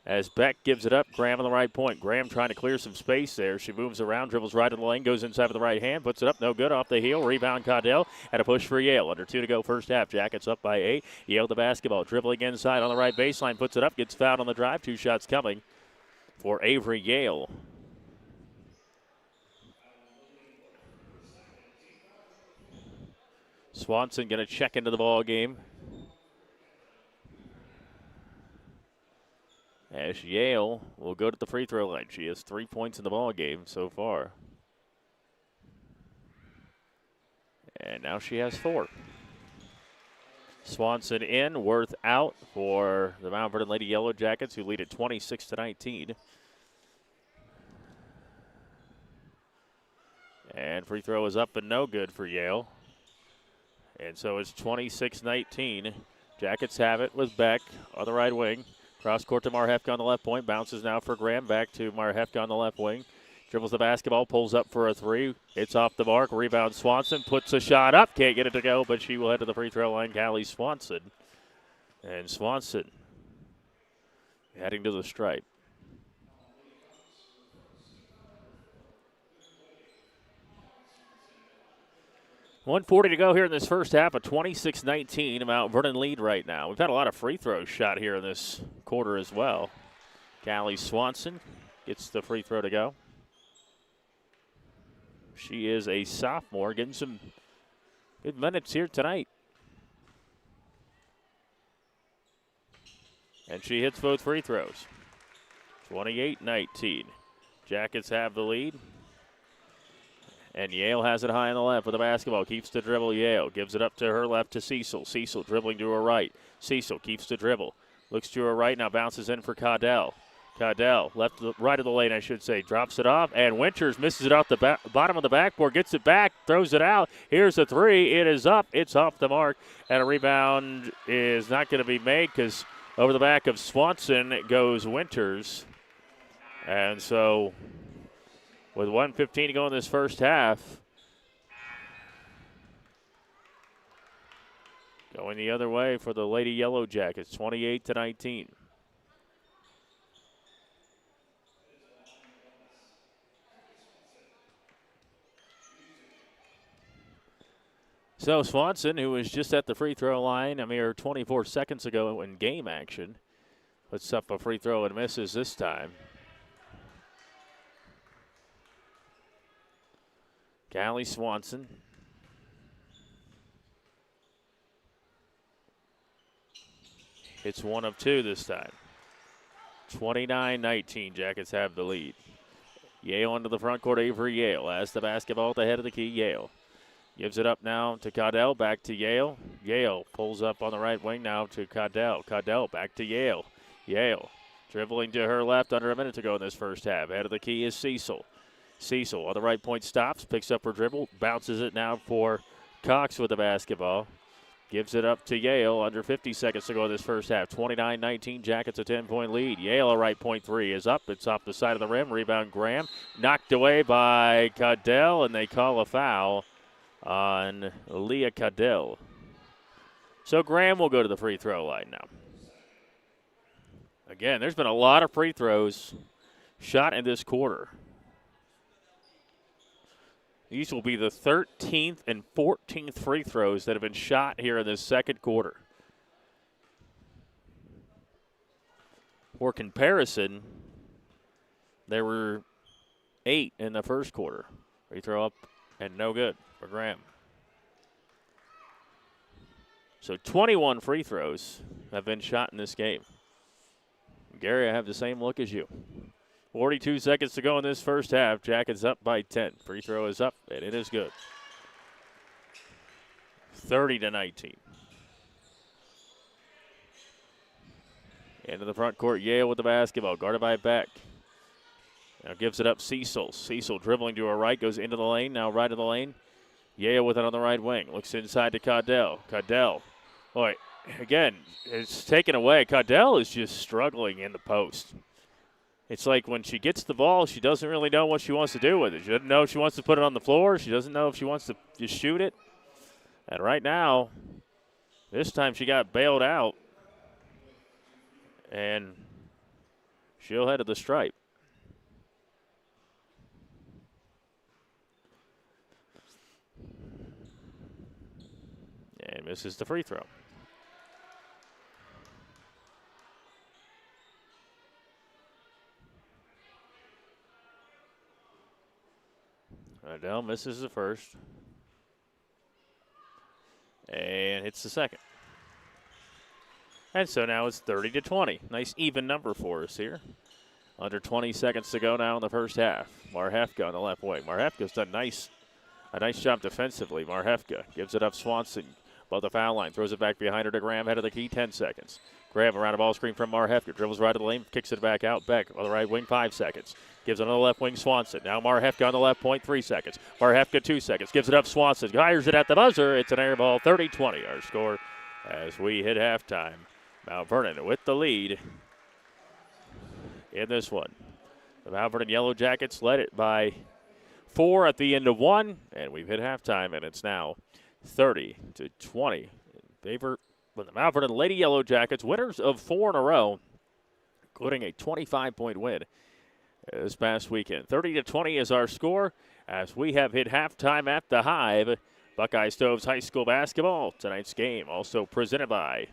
As Beck gives it up, Graham on the right point. Graham trying to clear some space there. She moves around, dribbles right in the lane, goes inside with the right hand, puts it up, no good, off the heel. Rebound Caudell, and a push for Yale. Under 2 to go first half. Jackets up by 8. Yale the basketball, dribbling inside on the right baseline, puts it up, gets fouled on the drive. 2 shots coming for Avery Yale. Swanson going to check into the ball game. As Yale will go to the free throw line. She has 3 points in the ball game so far. And now she has 4. Swanson in, Worth out for the Mount Vernon Lady Yellow Jackets, who lead at 26-19. And free throw is up and no good for Yale. And so it's 26-19. Jackets have it with Beck on the right wing. Cross court to Marhefka on the left point. Bounces now for Graham. Back to Marhefka on the left wing. Dribbles the basketball. Pulls up for a 3. It's off the mark. Rebound Swanson. Puts a shot up. Can't get it to go, but she will head to the free throw line. Callie Swanson. And Swanson heading to the stripe. 1:40 to go here in this first half, a 26-19 Mount Vernon lead right now. We've had a lot of free throws shot here in this quarter as well. Callie Swanson gets the free throw to go. She is a sophomore, getting some good minutes here tonight. And she hits both free throws. 28-19. Jackets have the lead. And Yale has it high on the left with the basketball. Keeps the dribble. Yale gives it up to her left to Cecil. Cecil dribbling to her right. Cecil keeps the dribble. Looks to her right. Now bounces in for Caudell. Caudell, right of the lane, I should say. Drops it off. And Winters misses it off the bottom of the backboard. Gets it back. Throws it out. Here's the 3. It is up. It's off the mark. And a rebound is not going to be made because over the back of Swanson goes Winters. And so with 1:15 to go in this first half, going the other way for the Lady Yellow Jackets, 28-19. So Swanson, who was just at the free throw line a mere 24 seconds ago in game action, puts up a free throw and misses this time. Callie Swanson. It's 1 of 2 this time. 29-19, Jackets have the lead. Yale into the front court. Avery Yale has the basketball at the head of the key. Yale gives it up now to Caudell. Back to Yale. Yale pulls up on the right wing now to Caudell. Caudell back to Yale. Yale dribbling to her left under a minute to go in this first half. Head of the key is Cecil. Cecil on the right point stops, picks up her dribble, bounces it now for Cox with the basketball. Gives it up to Yale. Under 50 seconds to go in this first half. 29-19, Jackets a 10-point lead. Yale, a right point three is up. It's off the side of the rim. Rebound Graham. Knocked away by Caudell, and they call a foul on Leah Caudell. So Graham will go to the free throw line now. Again, there's been a lot of free throws shot in this quarter. These will be the 13th and 14th free throws that have been shot here in this second quarter. For comparison, there were 8 in the first quarter. Free throw up and no good for Graham. So 21 free throws have been shot in this game. Gary, I have the same look as you. 42 seconds to go in this first half. Jackets up by 10. Free throw is up, and it is good. 30-19. Into the front court, Yale with the basketball, guarded by Beck. Now gives it up Cecil. Cecil dribbling to her right, goes into the lane, now right of the lane. Yale with it on the right wing. Looks inside to Caudell. Caudell, boy, again, it's taken away. Caudell is just struggling in the post. It's like when she gets the ball, she doesn't really know what she wants to do with it. She doesn't know if she wants to put it on the floor. She doesn't know if she wants to just shoot it. And right now, this time she got bailed out. And she'll head to the stripe. And misses the free throw. Adele misses the first. And hits the second. And so now it's 30-20. Nice even number for us here. Under 20 seconds to go now in the first half. Marhefka on the left wing. Marhefka's done a nice job defensively. Marhefka gives it up Swanson above the foul line. Throws it back behind her to Graham. Head of the key, 10 seconds. Graham around a ball screen from Marhefka. Dribbles right of the lane, kicks it back out. Beck on the right wing, 5 seconds. Gives it on the left wing, Swanson. Now Marhefka on the left point, 3 seconds. Marhefka, 2 seconds. Gives it up, Swanson. Fires it at the buzzer. It's an air ball, 30-20. Our score as we hit halftime. Mount Vernon with the lead in this one. The Mount Vernon Yellow Jackets led it by 4 at the end of 1, and we've hit halftime, and it's now 30-20 in favor of the Mount Vernon Lady Yellow Jackets, winners of 4 in a row, including a 25-point win this past weekend. 30-20 is our score as we have hit halftime at the Hive. Buckeye Stoves High School basketball. Tonight's game also presented by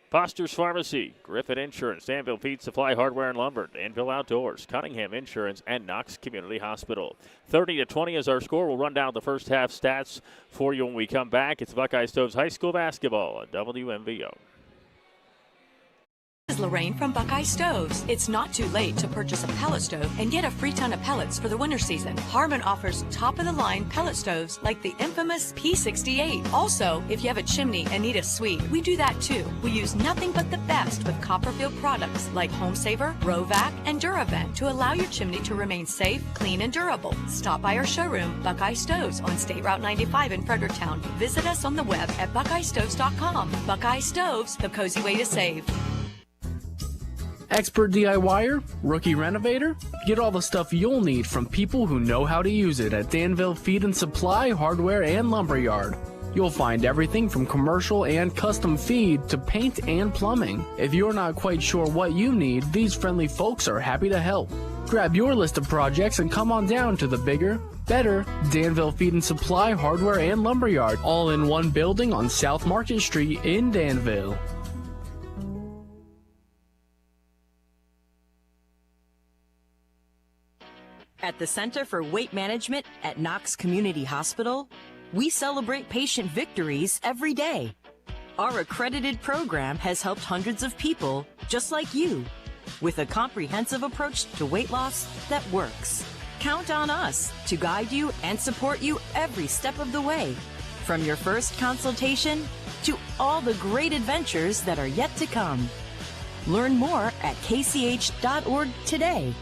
Foster's Pharmacy, Griffin Insurance, Danville Feed Supply Hardware and Lumber, Danville Outdoors, Cunningham Insurance, and Knox Community Hospital. 30-20 is our score. We'll run down the first half stats for you when we come back. It's Buckeye Stoves High School basketball on WMVO. This is Lorraine from Buckeye Stoves. It's not too late to purchase a pellet stove and get a free ton of pellets for the winter season. Harmon offers top-of-the-line pellet stoves like the infamous P68. Also, if you have a chimney and need a suite, we do that too. We use nothing but the best with Copperfield products like Home Saver, Rovac, and DuraVent to allow your chimney to remain safe, clean, and durable. Stop by our showroom, Buckeye Stoves, on State Route 95 in Fredericktown. Visit us on the web at buckeyestoves.com. Buckeye Stoves, the cozy way to save. Expert DIYer? Rookie renovator? Get all the stuff you'll need from people who know how to use it at Danville Feed and Supply Hardware and Lumberyard. You'll find everything from commercial and custom feed to paint and plumbing. If you're not quite sure what you need, these friendly folks are happy to help. Grab your list of projects and come on down to the bigger, better Danville Feed and Supply Hardware and Lumberyard, all in one building on South Market Street in Danville. At the Center for Weight Management at Knox Community Hospital, we celebrate patient victories every day. Our accredited program has helped hundreds of people just like you with a comprehensive approach to weight loss that works. count on us to guide you and support you every step of the way, from your first consultation to all the great adventures that are yet to come. Learn more at kch.org today.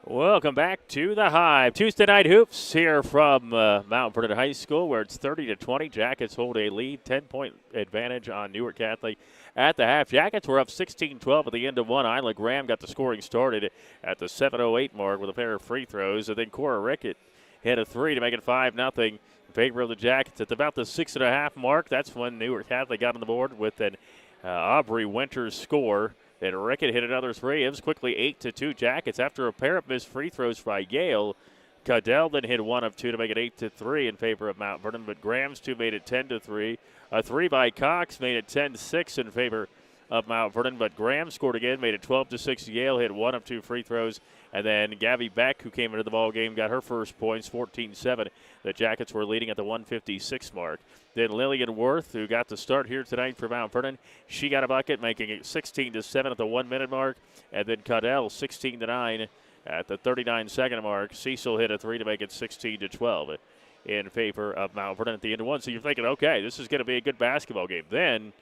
Welcome back to the Hive. Tuesday night hoops here from Mount Vernon High School, where it's 30-20. Jackets hold a lead, 10-point advantage on Newark Catholic at the half. Jackets were up 16-12 at the end of one. Isla Graham got the scoring started at the 7:08 mark with a pair of free throws, and then Cora Rickett hit a three to make it 5-0 in favor of the Jackets. At about the 6.5 mark, that's when Newark Catholic got on the board with an Aubrey Winters score. Then Rickett hit another three. It was quickly 8-2 Jackets after a pair of missed free throws by Yale. Cadell then hit one of two to make it 8-3 in favor of Mount Vernon, but Graham's two made it 10-3. A three by Cox made it 10-6 in favor of Mount Vernon, but Graham scored again, made it 12-6. Yale hit one of two free throws, and then Gabby Beck, who came into the ball game, got her first points, 14-7. The Jackets were leading at the 1:56 mark. Then Lillian Worth, who got the start here tonight for Mount Vernon, she got a bucket, making it 16-7 at the 1 minute mark, and then Cadell 16-9 at the 39-second mark. Cecil hit a three to make it 16-12 in favor of Mount Vernon at the end of one. So you're thinking, okay, this is going to be a good basketball game. Then,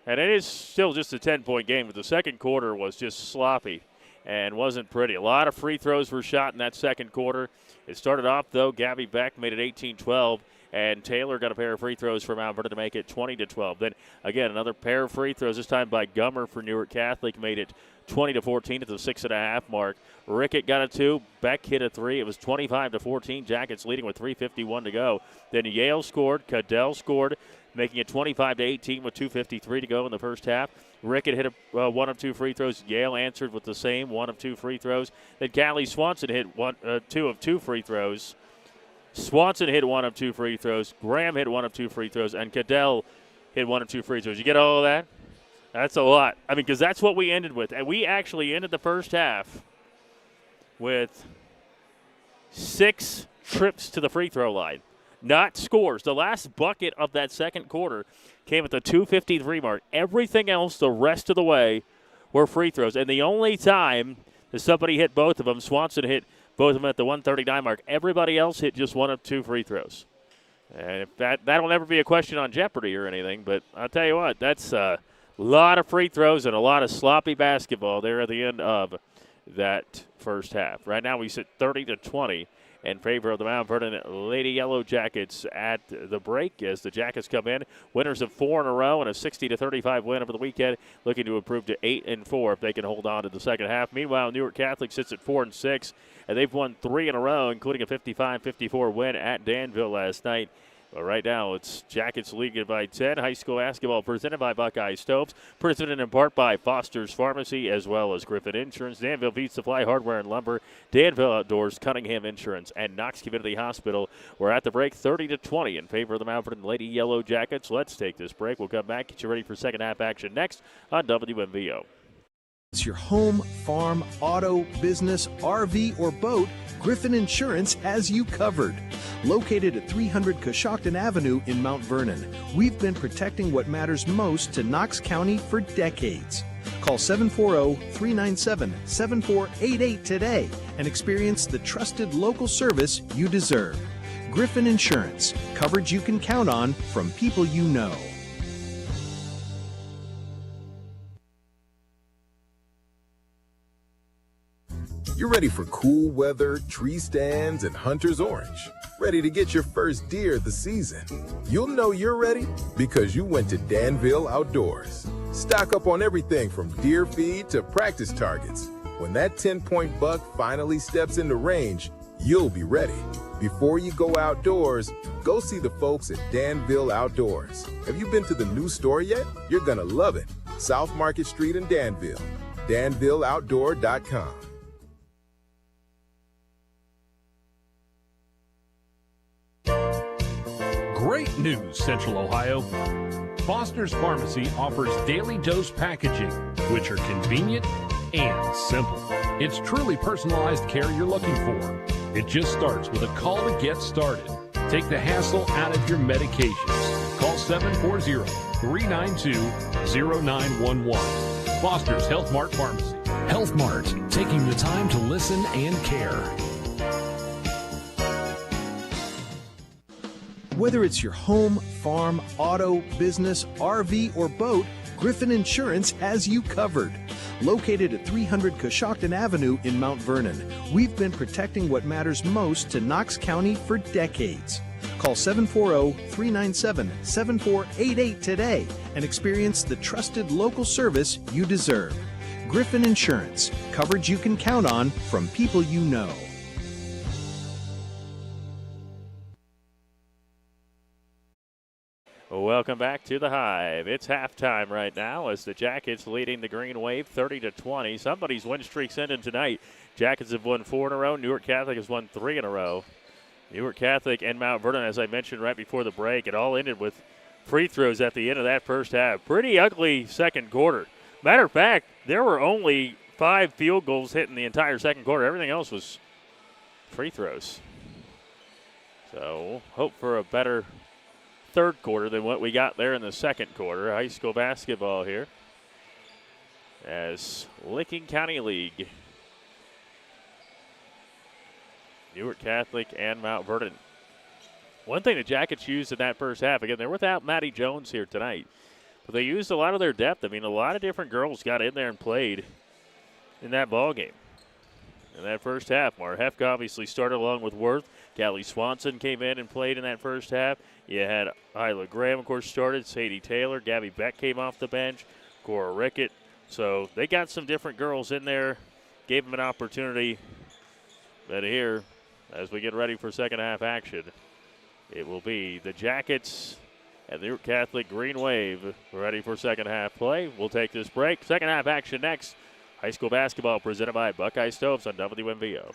and it is still just a 10-point game, but the second quarter was just sloppy and wasn't pretty. A lot of free throws were shot in that second quarter. It started off, though. Gabby Beck made it 18-12, and Taylor got a pair of free throws for Mount Vernon to make it 20-12. Then, again, another pair of free throws, this time by Gummer for Newark Catholic, made it 20-14 at the 6.5 mark. Rickett got a two. Beck hit a three. It was 25-14. Jackets leading with 3:51 to go. Then Yale scored. Cadell scored, making it 25-18 with 2:53 to go in the first half. Rickett hit one of two free throws. Yale answered with the same one of two free throws. Then Callie Swanson hit two of two free throws. Swanson hit one of two free throws. Graham hit one of two free throws. And Cadell hit one of two free throws. You get all of that? That's a lot. I mean, because that's what we ended with. And we actually ended the first half with 6 trips to the free throw line. Not scores. The last bucket of that second quarter came at the 2:53 mark. Everything else the rest of the way were free throws. And the only time that somebody hit both of them, Swanson hit both of them at the 1:39 mark. Everybody else hit just one of two free throws. And if that'll never be a question on Jeopardy or anything, but I'll tell you what, that's a lot of free throws and a lot of sloppy basketball there at the end of that first half. Right now we sit 30-20 in favor of the Mount Vernon Lady Yellow Jackets at the break as the Jackets come in. Winners of 4 in a row and a 60-35 win over the weekend, looking to improve to 8-4 if they can hold on to the second half. Meanwhile, Newark Catholic sits at 4-6, and they've won 3 in a row, including a 55-54 win at Danville last night. But right now, it's Jackets leading by 10. High school basketball presented by Buckeye Stoves, presented in part by Foster's Pharmacy, as well as Griffin Insurance, Danville Feed Supply, Hardware and Lumber, Danville Outdoors, Cunningham Insurance, and Knox Community Hospital. We're at the break, 30-20 in favor of the Mount Vernon Lady Yellow Jackets. Let's take this break. We'll come back, get you ready for second half action next on WMVO. It's your home, farm, auto, business, RV, or boat, Griffin Insurance has you covered. Located at 300 Coshocton Avenue in Mount Vernon, we've been protecting what matters most to Knox County for decades. Call 740-397-7488 today and experience the trusted local service you deserve. Griffin Insurance, coverage you can count on from people you know. You're ready for cool weather, tree stands, and hunter's orange. Ready to get your first deer of the season. You'll know you're ready because you went to Danville Outdoors. Stock up on everything from deer feed to practice targets. When that 10-point buck finally steps into range, you'll be ready. Before you go outdoors, go see the folks at Danville Outdoors. Have you been to the new store yet? You're gonna love it. South Market Street in Danville. DanvilleOutdoor.com. Great news, Central Ohio. Foster's Pharmacy offers daily dose packaging, which are convenient and simple. It's truly personalized care you're looking for. It just starts with a call to get started. Take the hassle out of your medications. Call 740-392-0911. Foster's Health Mart Pharmacy. Health Mart, taking the time to listen and care. Whether it's your home, farm, auto, business, RV, or boat, Griffin Insurance has you covered. Located at 300 Coshocton Avenue in Mount Vernon, we've been protecting what matters most to Knox County for decades. Call 740-397-7488 today and experience the trusted local service you deserve. Griffin Insurance, coverage you can count on from people you know. Welcome back to the Hive. It's halftime right now as the Jackets leading the Green Wave 30-20. Somebody's win streak's ending tonight. Jackets have won 4 in a row. Newark Catholic has won 3 in a row. Newark Catholic and Mount Vernon, as I mentioned right before the break, it all ended with free throws at the end of that first half. Pretty ugly second quarter. Matter of fact, there were only 5 field goals hit in the entire second quarter. Everything else was free throws. So hope for a better third quarter than what we got there in the second quarter. High school basketball here as Licking County League. Newark Catholic and Mount Vernon. One thing the Jackets used in that first half, again, they're without Maddie Jones here tonight, but they used a lot of their depth. I mean, a lot of different girls got in there and played in that ball game. In that first half, Marhefka obviously started along with Worth. Callie Swanson came in and played in that first half. You had Isla Graham, of course, started. Sadie Taylor. Gabby Beck came off the bench. Cora Rickett. So they got some different girls in there, gave them an opportunity. But here, as we get ready for second half action, it will be the Jackets and the Newark Catholic Green Wave ready for second half play. We'll take this break. Second half action next. High school basketball presented by Buckeye Stoves on WMVO.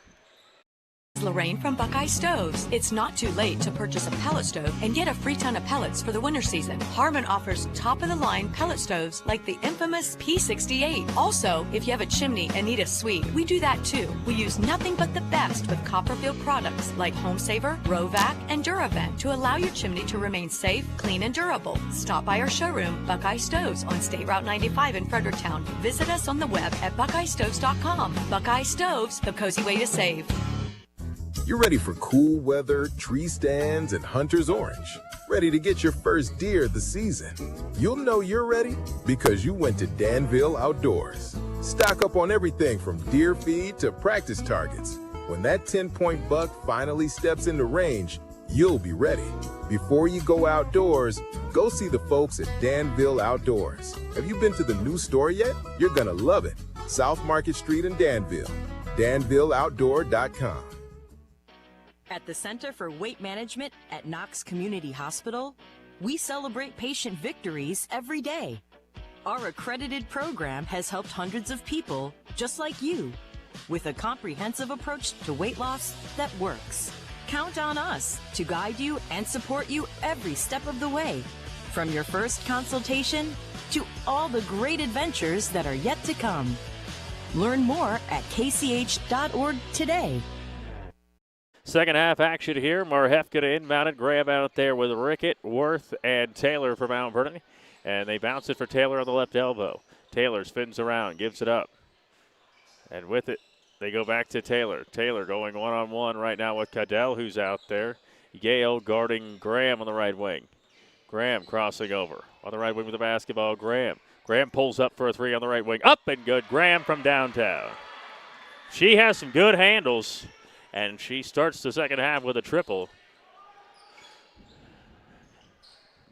Lorraine from Buckeye Stoves. It's not too late to purchase a pellet stove and get a free ton of pellets for the winter season. Harmon offers top-of-the-line pellet stoves like the infamous P68. Also, if you have a chimney and need a suite, we do that too. We use nothing but the best with Copperfield products like Home Saver, Rovac, and Duravent to allow your chimney to remain safe, clean, and durable. Stop by our showroom, Buckeye Stoves, on State Route 95 in Fredericktown. Visit us on the web at buckeyestoves.com. Buckeye Stoves, the cozy way to save. You're ready for cool weather, tree stands, and hunter's orange. Ready to get your first deer of the season. You'll know you're ready because you went to Danville Outdoors. Stock up on everything from deer feed to practice targets. When that 10-point buck finally steps into range, you'll be ready. Before you go outdoors, go see the folks at Danville Outdoors. Have you been to the new store yet? You're gonna love it. South Market Street in Danville. DanvilleOutdoor.com. At the Center for Weight Management at Knox Community Hospital, we celebrate patient victories every day. Our accredited program has helped hundreds of people just like you with a comprehensive approach to weight loss that works. Count on us to guide you and support you every step of the way, from your first consultation to all the great adventures that are yet to come. Learn more at kch.org today. Second half action here. Marhefka to inbound, grab out there with Rickett, Worth, and Taylor for Mount Vernon. And they bounce it for Taylor on the left elbow. Taylor spins around, gives it up. And with it, they go back to Taylor. Taylor going one-on-one right now with Cadell, who's out there. Yale guarding Graham on the right wing. Graham crossing over. On the right wing with the basketball, Graham. Graham pulls up for a three on the right wing. Up and good. Graham from downtown. She has some good handles. And she starts the second half with a triple.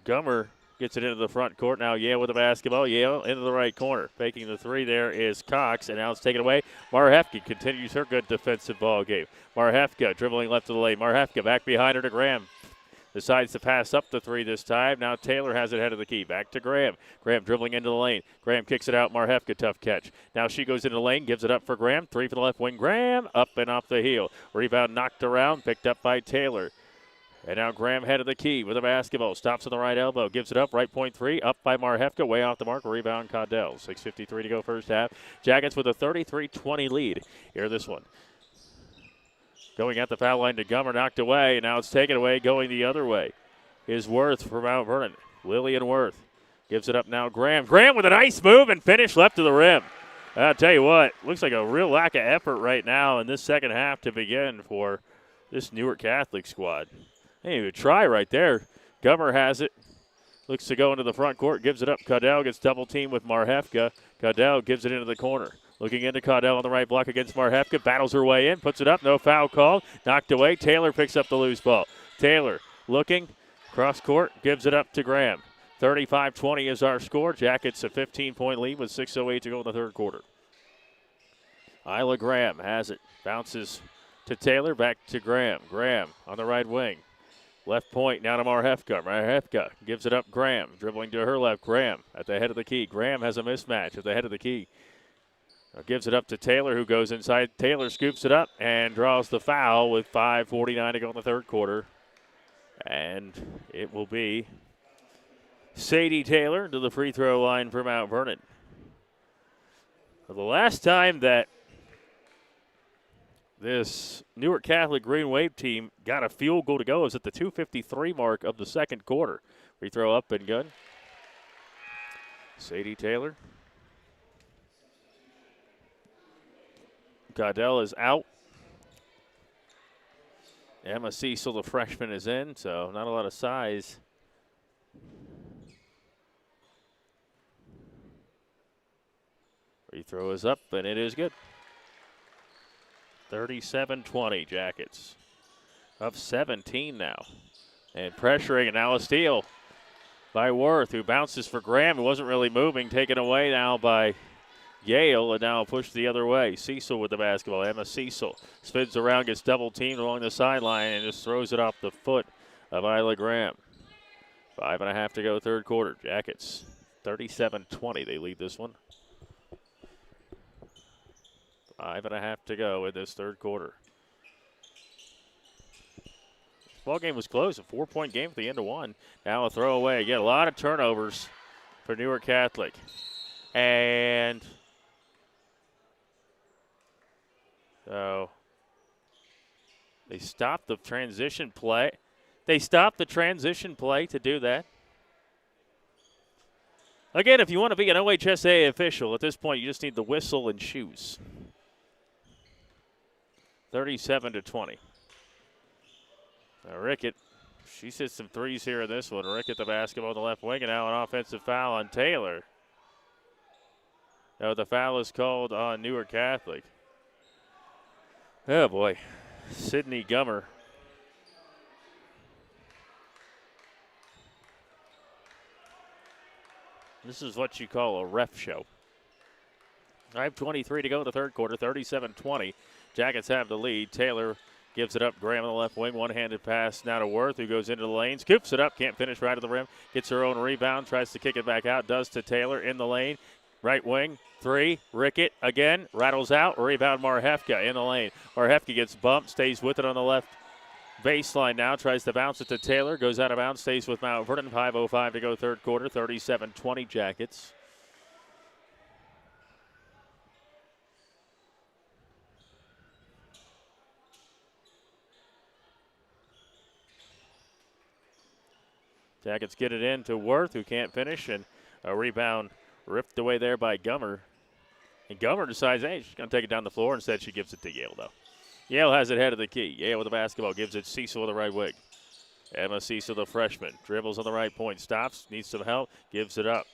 Gummer gets it into the front court. Now Yale with the basketball. Yale into the right corner. Faking the three there is Cox, and now it's taken away. Marhefka continues her good defensive ball game. Marhefka dribbling left of the lane. Marhefka back behind her to Graham. Decides to pass up the three this time. Now Taylor has it head of the key. Back to Graham. Graham dribbling into the lane. Graham kicks it out. Marhefka, tough catch. Now she goes into the lane, gives it up for Graham. Three for the left wing. Graham up and off the heel. Rebound knocked around, picked up by Taylor. And now Graham head of the key with a basketball. Stops on the right elbow. Gives it up. Right point three. Up by Marhefka. Way off the mark. Rebound Caudell. 6:53 to go first half. Jackets with a 33-20 lead. Here this one. Going at the foul line to Gummer, knocked away. Now it's taken away, going the other way is Worth for Mount Vernon. Lillian Worth Gives it up now, Graham. Graham with a nice move and finish left to the rim. I'll tell you what, looks like a real lack of effort right now in this second half to begin for this Newark Catholic squad. They would try right there. Gummer has it. Looks to go into the front court, gives it up. Caudell gets double teamed with Marhefka. Caudell gives it into the corner. Looking into Caudell on the right block against Marhefka. Battles her way in, puts it up. No foul called. Knocked away. Taylor picks up the loose ball. Taylor looking. Cross court. Gives it up to Graham. 35-20 is our score. Jackets a 15-point lead with 6:08 to go in the third quarter. Isla Graham has it. Bounces to Taylor. Back to Graham. Graham on the right wing. Left point now to Marhefka. Marhefka gives it up. Graham dribbling to her left. Graham at the head of the key. Graham has a mismatch at the head of the key. Gives it up to Taylor, who goes inside. Taylor scoops it up and draws the foul with 5:49 to go in the third quarter. And it will be Sadie Taylor to the free throw line for Mount Vernon. The last time that this Newark Catholic Green Wave team got a field goal to go was at the 2:53 mark of the second quarter. Free throw up and good. Sadie Taylor. Caudell is out. Emma Cecil, the freshman, is in, so not a lot of size. Free throw is up, and it is good. 37-20 Jackets. Up 17 now. And pressuring, and now a steal by Worth, who bounces for Graham, who wasn't really moving, taken away now by Yale, and now pushed the other way. Cecil with the basketball. Emma Cecil spins around, gets double teamed along the sideline, and just throws it off the foot of Isla Graham. 5:30 to go, third quarter. Jackets 37-20. They lead this one. 5:30 to go in this third quarter. Ball game was close, a 4-point game at the end of one. Now a throwaway. Again, a lot of turnovers for Newark Catholic. And so they stopped the transition play. They stopped the transition play to do that. Again, if you want to be an OHSAA official, at this point you just need the whistle and shoes. 37-20. Now Rickett, she hits some threes here in this one. Rickett the basketball on the left wing, and now an offensive foul on Taylor. No, the foul is called on Newark Catholic. Oh, boy. Sydney Gummer. This is what you call a ref show. 5:23 to go in the third quarter, 37-20. Jackets have the lead. Taylor gives it up. Graham on the left wing. One-handed pass now to Worth, who goes into the lane. Scoops it up. Can't finish right at the rim. Gets her own rebound. Tries to kick it back out. Does to Taylor in the lane. Right wing. Three. Rickett again. Rattles out. Rebound Marhefka in the lane. Marhefka gets bumped. Stays with it on the left baseline now. Tries to bounce it to Taylor. Goes out of bounds. Stays with Mount Vernon. 5:05 to go third quarter. 37-20 Jackets. Jackets get it in to Worth, who can't finish, and a rebound ripped away there by Gummer. And Gummer decides, hey, she's going to take it down the floor. Instead, she gives it to Yale, though. Yale has it head of the key. Yale with the basketball, gives it Cecil with the right wing. Emma Cecil, the freshman, dribbles on the right point, stops, needs some help, gives it up.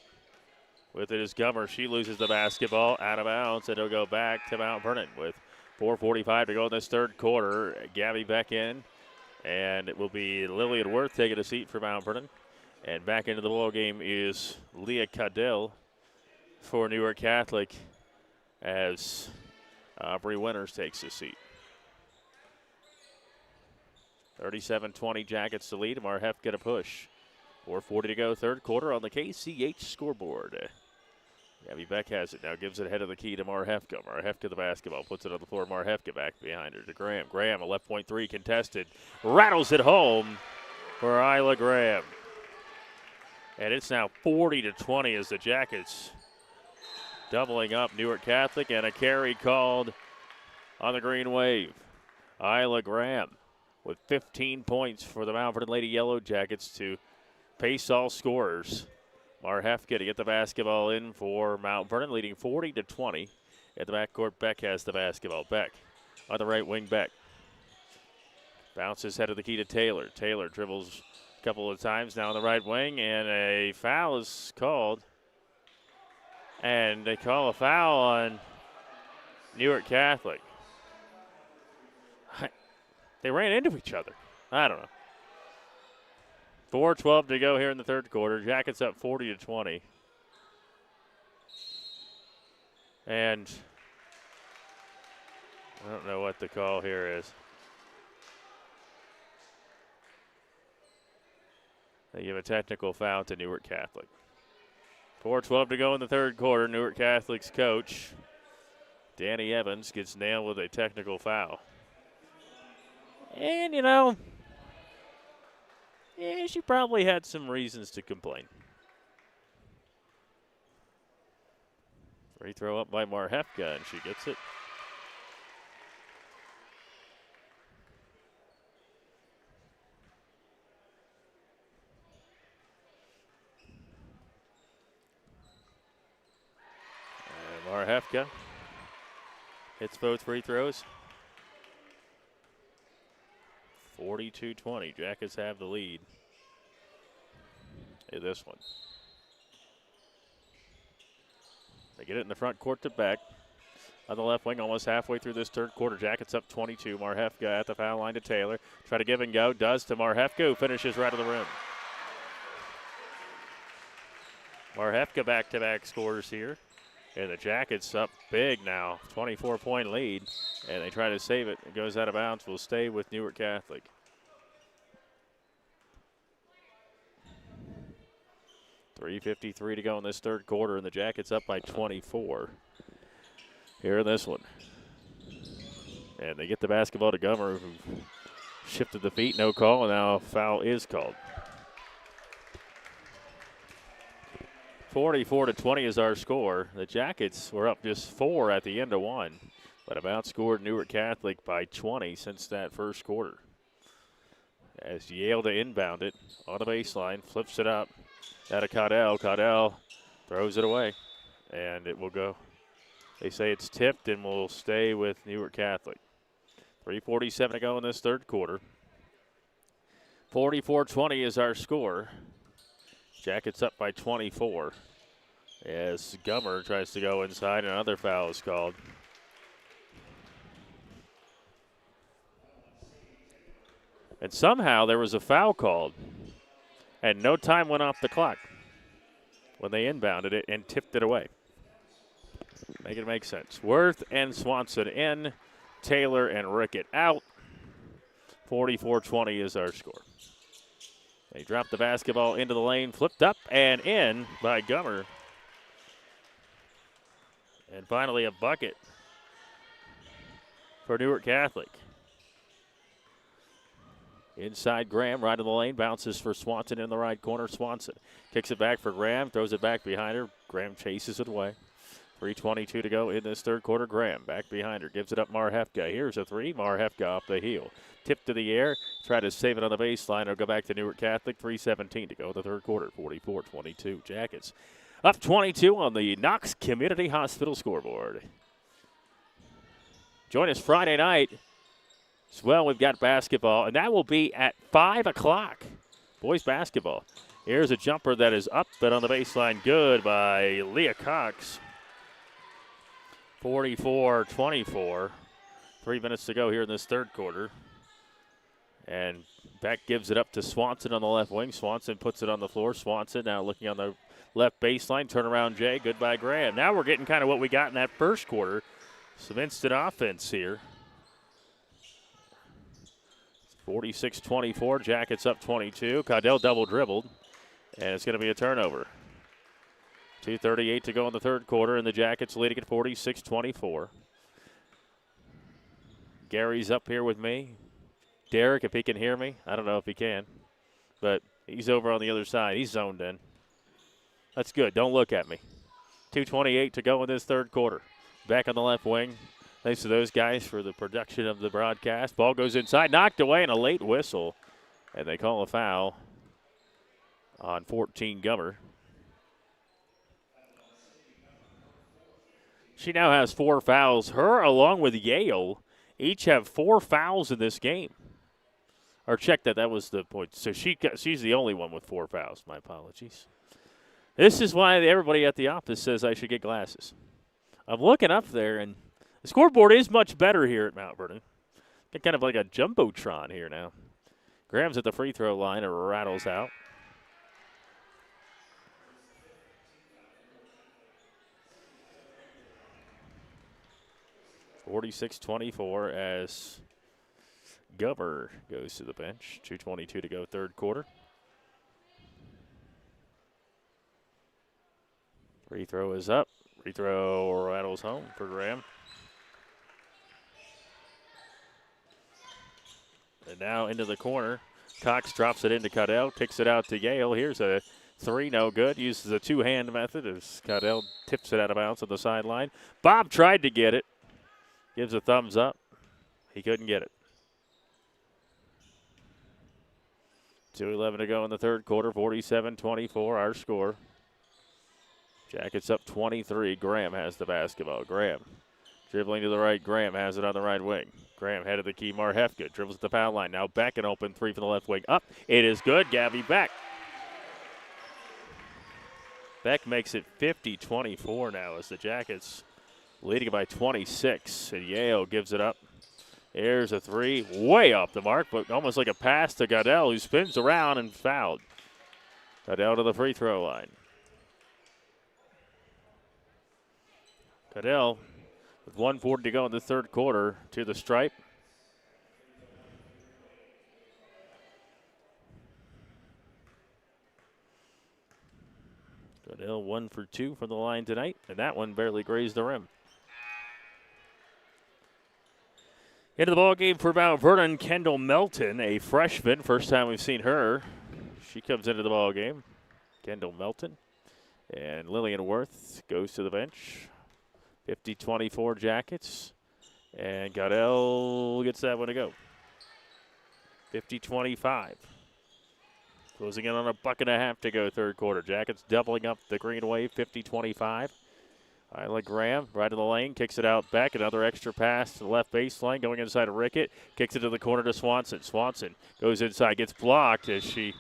With it is Gummer. She loses the basketball out of bounds, and it'll go back to Mount Vernon with 4:45 to go in this third quarter. Gabby Beck in. And it will be Lillian Worth taking a seat for Mount Vernon. And back into the ball game is Leah Caudell for Newark Catholic as Aubrey Winters takes a seat. 37-20 Jackets to lead. Marhefka to push. 4:40 to go, third quarter on the KCH scoreboard. Gabby Beck has it now, gives it ahead of the key to Marhefka. Marhefka the basketball, puts it on the floor. Marhefka back behind her to Graham. Graham, a left point three contested. Rattles it home for Isla Graham. And it's now 40-20 as the Jackets doubling up Newark Catholic, and a carry called on the Green Wave. Isla Graham with 15 points for the Mount Vernon Lady Yellow Jackets to pace all scorers. Marhefka to get the basketball in for Mount Vernon, leading 40-20. At the backcourt, Beck has the basketball. Beck on the right wing, Beck. Bounces head of the key to Taylor. Taylor dribbles a couple of times now on the right wing, and a foul is called. And they call a foul on Newark Catholic. They ran into each other. I don't know. 4:12 to go here in the third quarter. Jackets up 40-20. And I don't know what the call here is. They give a technical foul to Newark Catholic. 4:12 to go in the third quarter. Newark Catholic's coach, Danny Evans, gets nailed with a technical foul. And, she probably had some reasons to complain. Free throw up by Marhefka, and she gets it. And Marhefka hits both free throws. 42-20. Jackets have the lead in this one. They get it in the front court to Beck. On the left wing, almost halfway through this third quarter. Jackets up 22. Marhefka at the foul line to Taylor. Try to give and go. Does to Marhefka, who finishes right of the rim. Marhefka back-to-back scores here. And the Jackets up big now. 24-point lead. And they try to save it. It goes out of bounds. Will stay with Newark Catholic. .353 to go in this third quarter, and the Jackets up by 24 here in this one. And they get the basketball to Gummer, who shifted the feet, no call, and now a foul is called. 44-20 is our score. The Jackets were up just 4 at the end of one, but have outscored Newark Catholic by 20 since that first quarter. As Yale to inbound it on the baseline, flips it up. Out of Caudell. Caudell throws it away, and it will go. They say it's tipped and will stay with Newark Catholic. 3:47 to go in this third quarter. 44-20 is our score. Jackets up by 24 as Gummer tries to go inside, and another foul is called. And somehow there was a foul called. And no time went off the clock when they inbounded it and tipped it away. Make it make sense. Worth and Swanson in. Taylor and Rickett out. 44-20 is our score. They dropped the basketball into the lane, flipped up and in by Gummer. And finally a bucket for Newark Catholic. Inside Graham, right of the lane, bounces for Swanson in the right corner. Swanson kicks it back for Graham, throws it back behind her. Graham chases it away. 3:22 to go in this third quarter. Graham back behind her, gives it up Marhefka. Here's a three. Marhefka off the heel. Tip to the air, try to save it on the baseline. It'll go back to Newark Catholic. 3:17 to go in the third quarter. 44-22. Jackets up 22 on the Knox Community Hospital scoreboard. Join us Friday night. As well, we've got basketball, and that will be at 5 o'clock. Boys basketball. Here's a jumper that is up, but on the baseline, good by Leah Cox. 44-24. 3 minutes to go here in this third quarter. And Beck gives it up to Swanson on the left wing. Swanson puts it on the floor. Swanson now looking on the left baseline. Turnaround Jay, good by Graham. Now we're getting kind of what we got in that first quarter. Some instant offense here. 46-24, Jackets up 22. Caudell double dribbled, and it's going to be a turnover. 2:38 to go in the third quarter, and the Jackets leading at 46-24. Gary's up here with me. Derek, if he can hear me, I don't know if he can, but he's over on the other side. He's zoned in. That's good. Don't look at me. 2:28 to go in this third quarter. Back on the left wing. Thanks to those guys for the production of the broadcast. Ball goes inside, knocked away, and a late whistle. And they call a foul on 14 Gummer. She now has 4 fouls. Her, along with Yale, each have 4 fouls in this game. Or check that. That was the point. So she's the only one with 4 fouls. My apologies. This is why everybody at the office says I should get glasses. I'm looking up there, and the scoreboard is much better here at Mount Vernon. It's kind of like a jumbotron here now. Graham's at the free throw line and rattles out. (46-24) as Gover goes to the bench. 2:22 to go, third quarter. Free throw is up. Free throw rattles home for Graham. And now into the corner. Cox drops it into Caudell, kicks it out to Yale. Here's a 3, no good. Uses a two-hand method as Caudell tips it out of bounds on the sideline. Bob tried to get it. Gives a thumbs up. He couldn't get it. 2:11 to go in the third quarter. 47-24, our score. Jackets up 23. Graham has the basketball. Graham dribbling to the right. Graham has it on the right wing. Graham headed the key. Marhefka dribbles at the foul line. Now back and open 3 from the left wing. Up. It is good. Gabby Beck. Beck makes it 50-24 now as the Jackets leading by 26. And Yale gives it up. Here's a 3. Way off the mark, but almost like a pass to Caudell, who spins around and fouled. Caudell to the free throw line. Caudell with 1:40 to go in the third quarter to the stripe. Caudell 1 for 2 from the line tonight, and that one barely grazed the rim. Into the ball game for Mount Vernon, Kendall Melton, a freshman. First time we've seen her. She comes into the ball game. Kendall Melton. And Lillian Worth goes to the bench. 50-24 Jackets. And Caudell gets that one to go. 50-25. Closing in on a buck and a half to go third quarter. Jackets doubling up the Green Wave, 50-25. Isla Graham, right in the lane, kicks it out back. Another extra pass to the left baseline, going inside of Rickett. Kicks it to the corner to Swanson. Swanson goes inside, gets blocked as she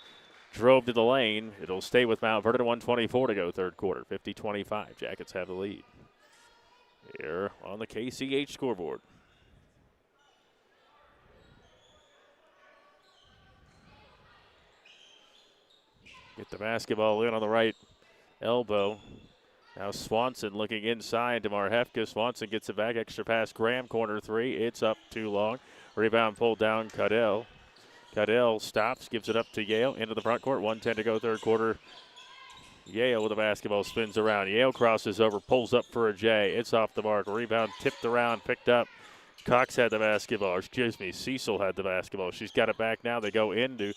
drove to the lane. It'll stay with Mount Vernon, 1:24 to go third quarter, 50-25. Jackets have the lead here on the KCH scoreboard. Get the basketball in on the right elbow. Now Swanson looking inside to Marhefka. Swanson gets it back. Extra pass. Graham, corner 3. It's up too long. Rebound pulled down Caudell. Caudell stops, gives it up to Yale. Into the front court. 1:10 to go third quarter. Yale with the basketball spins around. Yale crosses over, pulls up for a J. It's off the mark. Rebound tipped around, picked up. Cox had the basketball. Excuse me, Cecil had the basketball. She's got it back now. They go into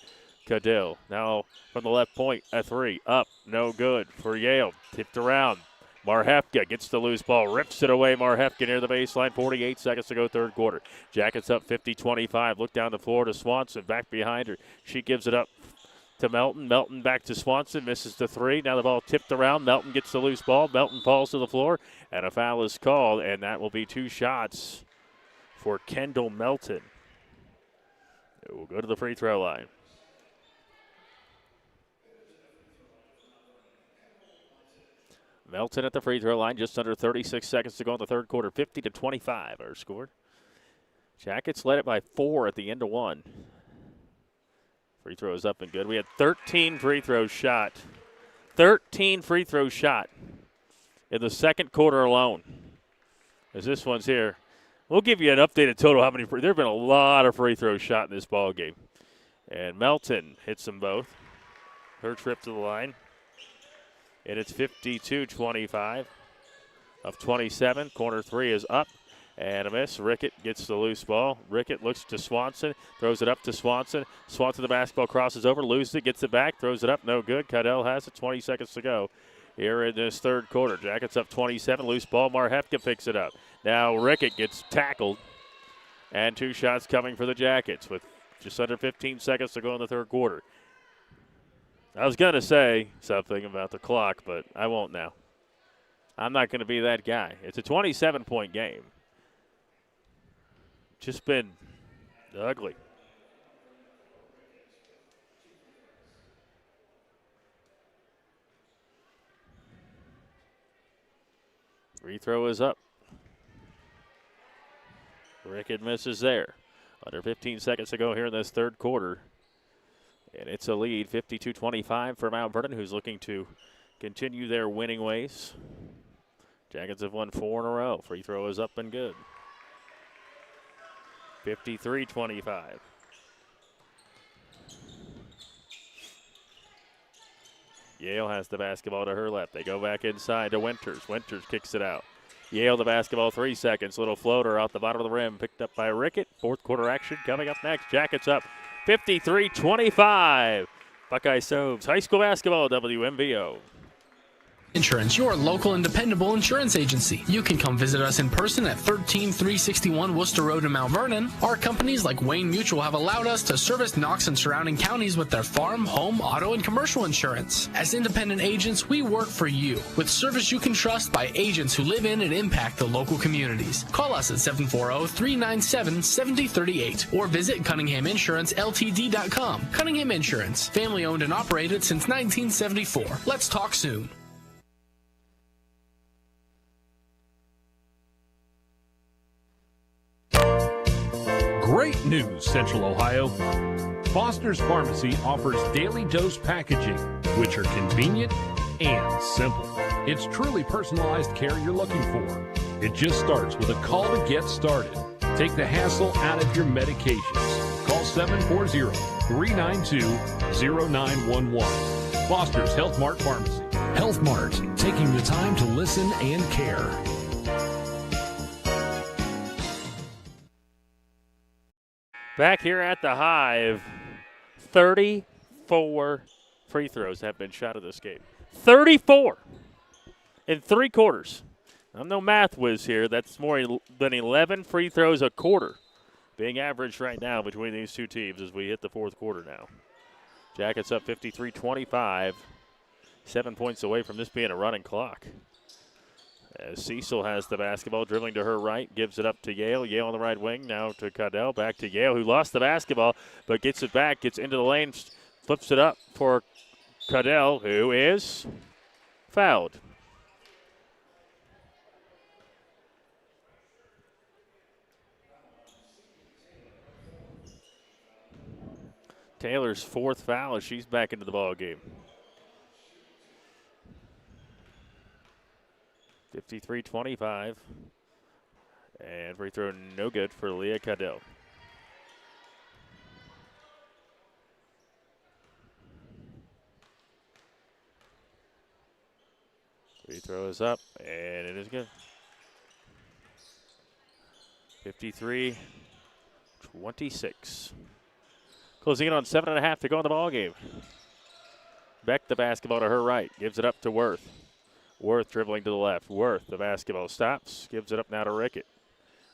Caudell. Now from the left point, a 3. Up, no good for Yale. Tipped around. Marhefka gets the loose ball, rips it away. Marhefka near the baseline, 48 seconds to go third quarter. Jackets up 50-25. Look down the floor to Swanson, back behind her. She gives it up to Melton. Melton back to Swanson, misses the 3. Now the ball tipped around. Melton gets the loose ball. Melton falls to the floor, and a foul is called, and that will be 2 shots for Kendall Melton. It will go to the free throw line. Melton at the free throw line, just under 36 seconds to go in the third quarter. 50-25 our score. Jackets led it by 4 at the end of 1. Free throw is up and good. We had 13 free throws shot. 13 free throws shot in the second quarter alone. As this one's here. We'll give you an updated total. How many? There have been a lot of free throws shot in this ball game. And Melton hits them both. Her trip to the line. And it's 52-25 of 27. Corner 3 is up and a miss. Rickett gets the loose ball. Rickett looks to Swanson, throws it up to Swanson. Swanson, the basketball crosses over, loses it, gets it back, throws it up, no good. Caudell has it, 20 seconds to go here in this third quarter. Jackets up 27, loose ball. Marhefka picks it up. Now Rickett gets tackled, and 2 shots coming for the Jackets with just under 15 seconds to go in the third quarter. I was going to say something about the clock, but I won't now. I'm not going to be that guy. It's a 27-point game. Just been ugly. Free throw is up. Rickett misses there. Under 15 seconds to go here in this third quarter. And it's a lead, 52-25 for Mount Vernon, who's looking to continue their winning ways. Jackets have won 4 in a row. Free throw is up and good. 53-25. Yale has the basketball to her left. They go back inside to Winters. Winters kicks it out. Yale the basketball, 3 seconds. Little floater out the bottom of the rim, picked up by Rickett. Fourth quarter action coming up next. Jackets up 53-25. Buckeye Stoves High School Basketball, WMVO. Insurance, your local and dependable insurance agency. You can come visit us in person at 13361 Worcester Road in Mount Vernon. Our companies like Wayne Mutual have allowed us to service Knox and surrounding counties with their farm, home, auto, and commercial insurance. As independent agents, we work for you with service you can trust by agents who live in and impact the local communities. Call us at 740-397-7038 or visit CunninghamInsuranceLTD.com. Cunningham Insurance, family owned and operated since 1974. Let's talk soon. Great news, Central Ohio. Foster's Pharmacy offers daily dose packaging, which are convenient and simple. It's truly personalized care you're looking for. It just starts with a call to get started. Take the hassle out of your medications. Call 740-392-0911. Foster's Health Mart Pharmacy. Health Mart, taking the time to listen and care. Back here at the Hive, 34 free throws have been shot in this game. 34 in 3 quarters. I'm no math whiz here. That's more than 11 free throws a quarter being averaged right now between these two teams as we hit the fourth quarter now. Jackets up 53-25, 7 points away from this being a running clock. As Cecil has the basketball, dribbling to her right, gives it up to Yale. Yale on the right wing, now to Caudell, back to Yale, who lost the basketball, but gets it back, gets into the lane, flips it up for Caudell, who is fouled. Taylor's 4th foul as she's back into the ball game. 53-25. And free throw no good for Leah Caudell. Free throw is up, and it is good. 53-26. Closing in on 7.5 to go in the ball game. Beck the basketball to her right, gives it up to Worth. Worth dribbling to the left. Worth, the basketball stops, gives it up now to Rickett.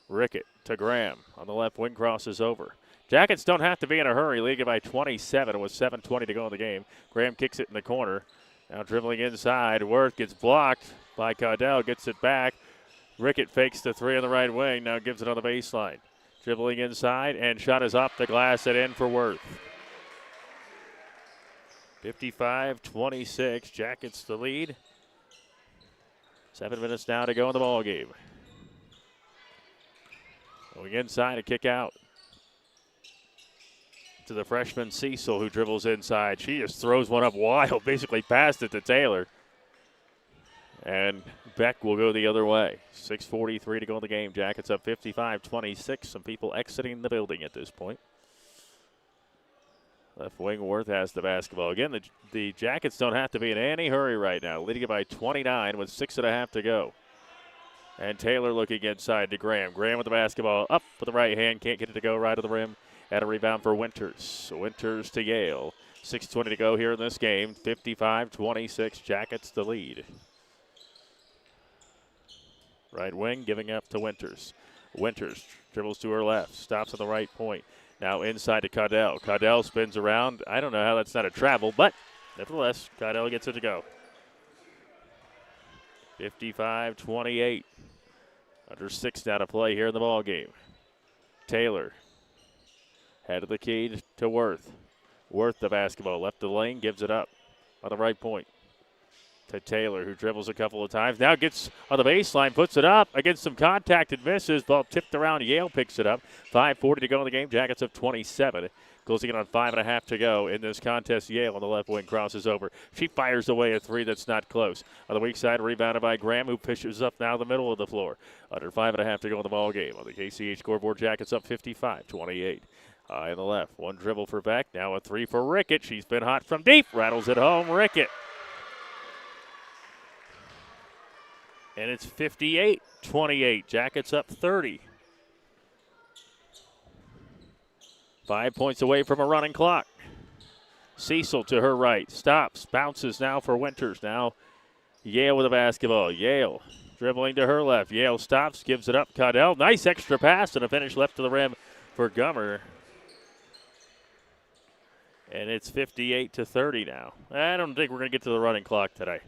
Rickett to Graham. On the left wing, crosses over. Jackets don't have to be in a hurry, leading by 27 with 7:20 to go in the game. Graham kicks it in the corner. Now dribbling inside. Worth gets blocked by Caudell, gets it back. Rickett fakes the 3 on the right wing, now gives it on the baseline. Dribbling inside, and shot is off the glass and in for Worth. 55-26, Jackets the lead. 7 minutes now to go in the ball game. Going inside, a kick out to the freshman Cecil, who dribbles inside. She just throws one up wild, basically passed it to Taylor. And Beck will go the other way. 6:43 to go in the game. Jackets up 55-26. Some people exiting the building at this point. Left wing Worth has the basketball. Again, the Jackets don't have to be in any hurry right now. Leading it by 29 with 6.5 to go. And Taylor looking inside to Graham. Graham with the basketball up with the right hand. Can't get it to go right of the rim. And a rebound for Winters. Winters to Yale. 6:20 to go here in this game. 55-26. Jackets the lead. Right wing giving up to Winters. Winters dribbles to her left. Stops on the right point. Now inside to Caudell. Caudell spins around. I don't know how that's not a travel, but nevertheless, Caudell gets it to go. 55-28. Under 6 now to play here in the ball game. Taylor, head of the key to Worth. Worth the basketball, left the lane, gives it up on the right point to Taylor, who dribbles a couple of times. Now gets on the baseline, puts it up against some contact and misses. Ball tipped around. Yale picks it up. 5:40 to go in the game. Jackets of 27. Closing in on 5.5 to go in this contest. Yale on the left wing crosses over. She fires away a three that's not close. On the weak side, rebounded by Graham, who pushes up now the middle of the floor. Under 5.5 to go in the ball game. On the KCH scoreboard, Jackets up 55-28. In the left, one dribble for Beck. Now a three for Rickett. She's been hot from deep. Rattles it home. Rickett. And it's 58-28. Jackets up 30. 5 points away from a running clock. Cecil to her right. Stops. Bounces now for Winters. Now Yale with the basketball. Yale dribbling to her left. Yale stops. Gives it up. Caudell. Nice extra pass and a finish left to the rim for Gummer. And it's 58-30 now. I don't think we're going to get to the running clock today.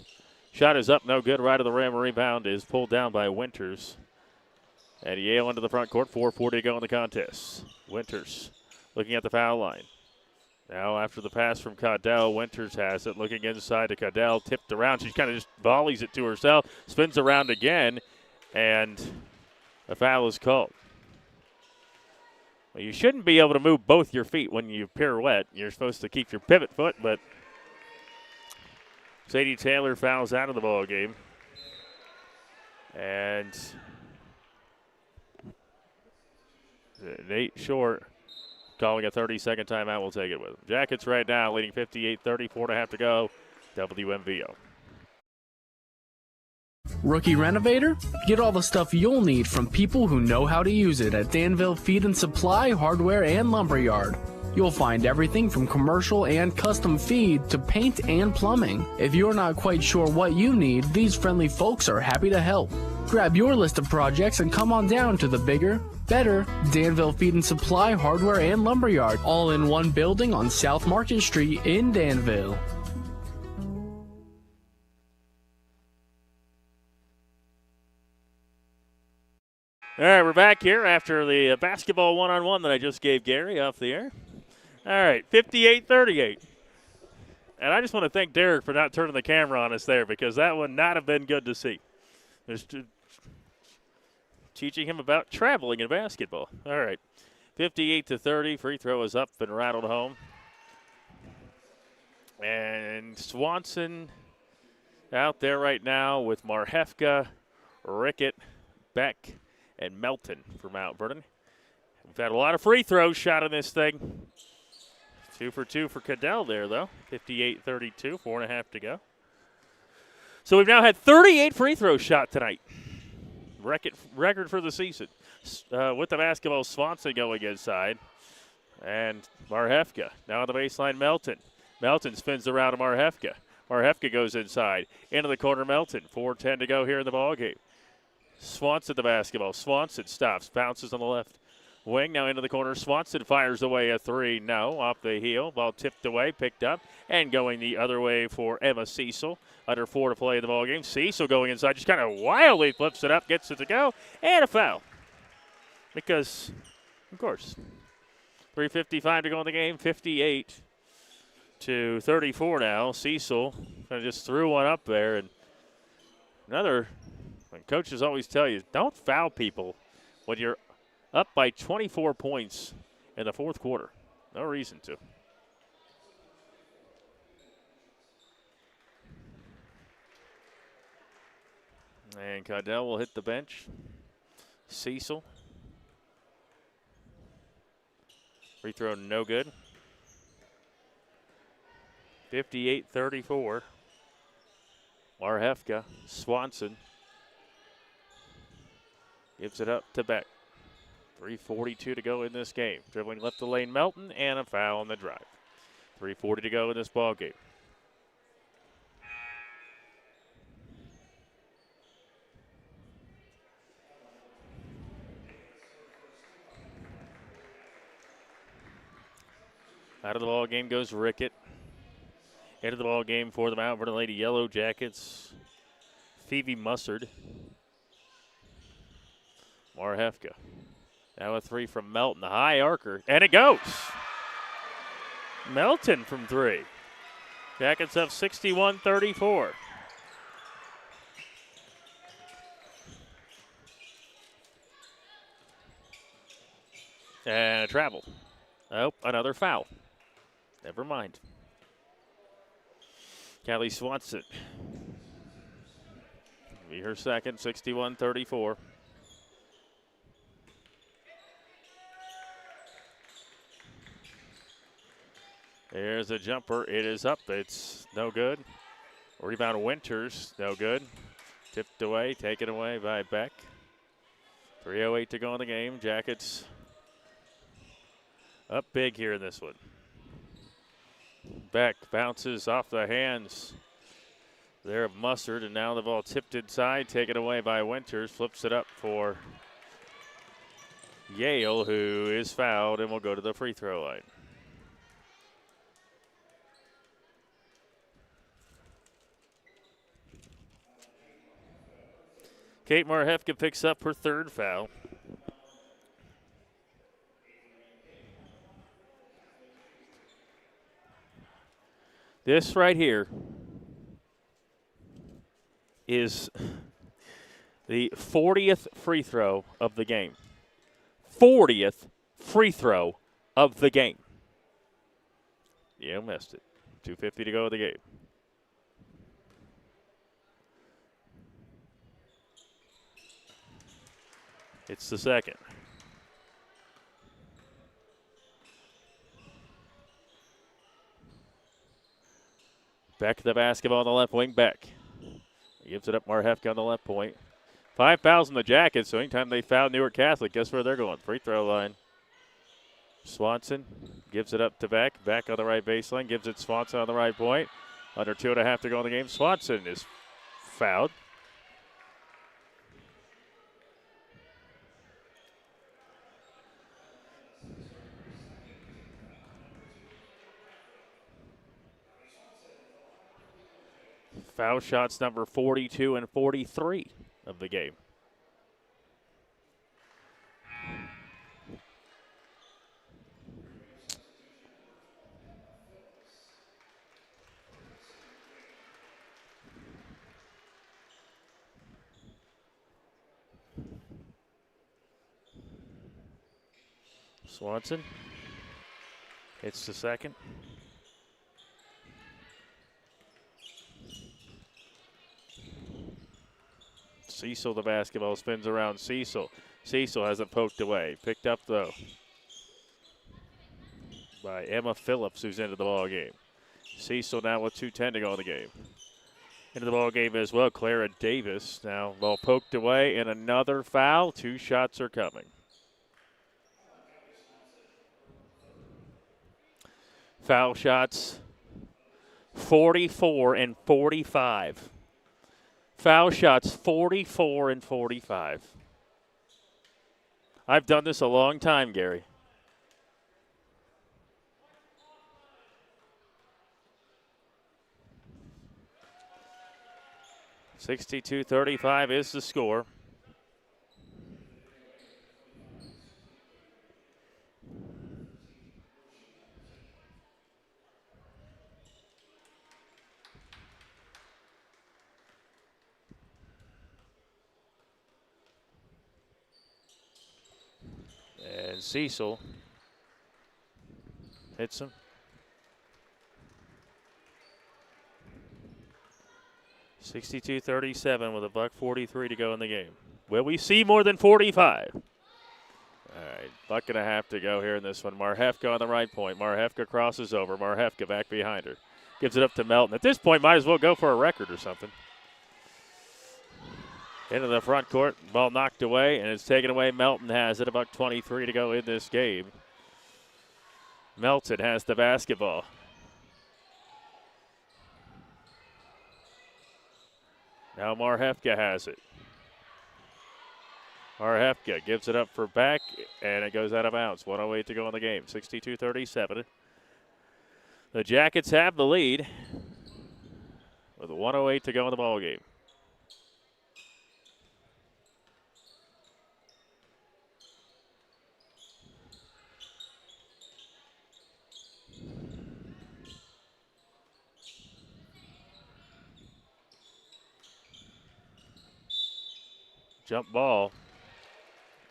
Shot is up, no good. Right of the rim. Rebound is pulled down by Winters. And Yale into the front court. 4:40 to go in the contest. Winters looking at the foul line. Now after the pass from Caudell, Winters has it. Looking inside to Caudell. Tipped around. She kind of just volleys it to herself. Spins around again. And a foul is called. Well, you shouldn't be able to move both your feet when you pirouette. You're supposed to keep your pivot foot, but Sadie Taylor fouls out of the ball game. And Nate Short calling a 30-second timeout. We'll take it with him. Jackets right now leading 58-30, 4.5 to go. WMVO. Rookie Renovator? Get all the stuff you'll need from people who know how to use it at Danville Feed and Supply Hardware and Lumberyard. You'll find everything from commercial and custom feed to paint and plumbing. If you're not quite sure what you need, these friendly folks are happy to help. Grab your list of projects and come on down to the bigger, better Danville Feed and Supply Hardware and Lumberyard, all in one building on South Market Street in Danville. All right, we're back here after the basketball one-on-one that I just gave Gary off the air. All right, 58-38. And I just want to thank Derek for not turning the camera on us there because that would not have been good to see. Just teaching him about traveling in basketball. All right, 58-30. Free throw is up and rattled home. And Swanson out there right now with Marhefka, Rickett, Beck, and Melton for Mount Vernon. We've had a lot of free throws shot in this thing. 2 for 2 for Caudell there, though. 58-32, 4.5 to go. So we've now had 38 free throws shot tonight. Record for the season. With the basketball, Swanson going inside. And Marhefka now on the baseline, Melton. Melton spins around to Marhefka. Marhefka goes inside. Into the corner, Melton. 4:10 to go here in the ballgame. Swanson the basketball. Swanson stops, bounces on the left wing. Now into the corner. Swanson fires away a three. No, off the heel. Ball tipped away, picked up, and going the other way for Emma Cecil. Under 4 to play in the ball game. Cecil going inside, just kind of wildly flips it up, gets it to go, and a foul. Because, of course, 3:55 to go in the game. 58-34 now. Cecil kind of just threw one up there, and another. And coaches always tell you, don't foul people when you're up by 24 points in the fourth quarter. No reason to. And Caudell will hit the bench. Cecil. Free throw no good. 58-34. Marhefka, Swanson. Gives it up to Beck. 3:42 to go in this game. Dribbling left the lane, Melton, and a foul on the drive. 3:40 to go in this ball game. Out of the ball game goes Rickett. Into the ball game for the Mount Vernon Lady Yellow Jackets. Phoebe Mussard. Marhefka. Now a three from Melton. The high arcer. And it goes. Melton from three. Jackets up 61-34. And a travel. Oh, another foul. Never mind. Callie Swanson. Be her second, 61-34. There's a jumper. It is up. It's no good. Rebound Winters, no good. Tipped away, taken away by Beck. 3:08 to go in the game. Jackets up big here in this one. Beck bounces off the hands there of Mussard, and now the ball tipped inside, taken away by Winters. Flips it up for Yale, who is fouled and will go to the free throw line. Kate Marhefka picks up her third foul. This right here is the 40th free throw of the game. 40th free throw of the game. Yeah, missed it. 2:50 to go in the game. It's the second. Beck the basketball on the left wing. Beck gives it up. Marhefka on the left point. 5 fouls in the Jackets, so anytime they foul Newark Catholic, guess where they're going? Free throw line. Swanson gives it up to Beck. Beck on the right baseline. Gives it Swanson on the right point. Under 2.5 to go in the game. Swanson is fouled. Foul shots number 42 and 43 of the game. Swanson hits the second. Cecil, the basketball spins around Cecil. Cecil has it poked away. Picked up, though, by Emma Phillips, who's into the ball game. Cecil now with 2:10 to go in the game. Into the ball game as well, Clara Davis. Now ball poked away and another foul. 2 shots are coming. Foul shots 44 and 45. Foul shots 44 and 45. I've done this a long time, Gary. (62-35) is the score. And Cecil hits him. 62-37 with $1:43 to go in the game. Will we see more than 45? All right, $1.50 to go here in this one. Marhefka on the right point. Marhefka crosses over. Marhefka back behind her. Gives it up to Melton. At this point, might as well go for a record or something. Into the front court. Ball knocked away, and it's taken away. Melton has it. $1:23 to go in this game. Melton has the basketball. Now Marhefka has it. Marhefka gives it up for Beck, and it goes out of bounds. 1:08 to go in the game. 62-37. The Jackets have the lead with 1:08 to go in the ball game. jump ball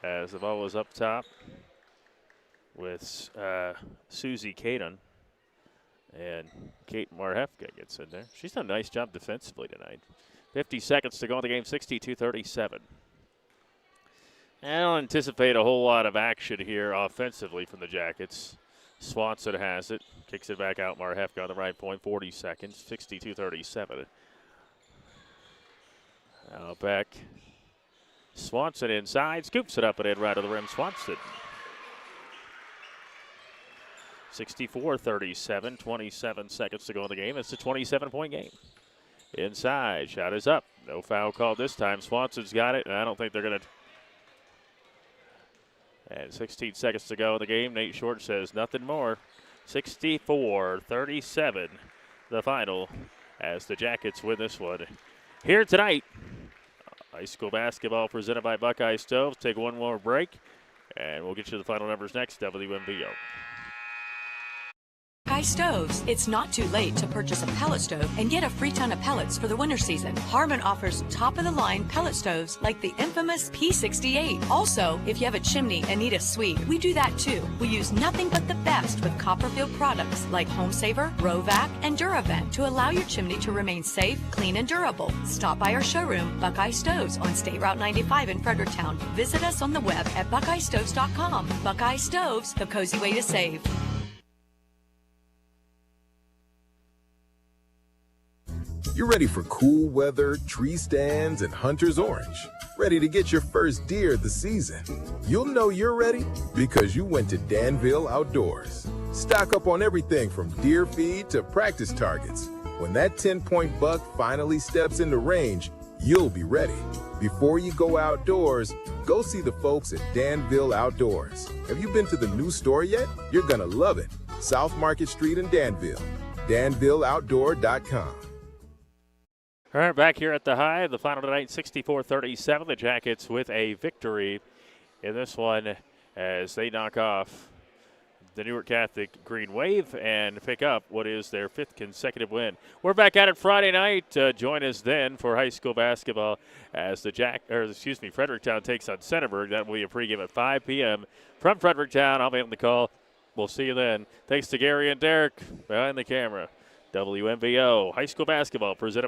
as the ball was up top with Susie Caden. And Kate Marhefka gets in there. She's done a nice job defensively tonight. 50 seconds to go in the game, 62-37. I don't anticipate a whole lot of action here offensively from the Jackets. Swanson has it, kicks it back out. Marhefka on the right point, 40 seconds, 62-37. Now back. Swanson inside, scoops it up and in right of the rim. Swanson. 64-37, 27 seconds to go in the game. It's a 27-point game. Inside, shot is up. No foul called this time. Swanson's got it, and I don't think they're going to. And 16 seconds to go in the game. Nate Short says nothing more. 64-37, the final, as the Jackets win this one. Here tonight, high school basketball presented by Buckeye Stoves. Take one more break, and we'll get you the final numbers next. WMVO. Buckeye Stoves. It's not too late to purchase a pellet stove and get a free ton of pellets for the winter season. Harmon offers top-of-the-line pellet stoves like the infamous P68. Also, if you have a chimney and need a suite, we do that too. We use nothing but the best with Copperfield products like Home Saver, Rovac, and Duravent to allow your chimney to remain safe, clean, and durable. Stop by our showroom, Buckeye Stoves, on State Route 95 in Fredericktown. Visit us on the web at buckeyestoves.com. Buckeye Stoves, the cozy way to save. You're ready for cool weather, tree stands, and hunter's orange. Ready to get your first deer of the season. You'll know you're ready because you went to Danville Outdoors. Stock up on everything from deer feed to practice targets. When that 10-point buck finally steps into range, you'll be ready. Before you go outdoors, go see the folks at Danville Outdoors. Have you been to the new store yet? You're gonna love it. South Market Street in Danville. DanvilleOutdoor.com. All right, back here at the high. The final tonight, 64-37. The Jackets with a victory in this one as they knock off the Newark Catholic Green Wave and pick up what is their 5th consecutive win. We're back at it Friday night. Join us then for high school basketball as the Fredericktown takes on Centerburg. That will be a pregame at 5 p.m. from Fredericktown. I'll be on the call. We'll see you then. Thanks to Gary and Derek behind the camera. WMVO high school basketball presented by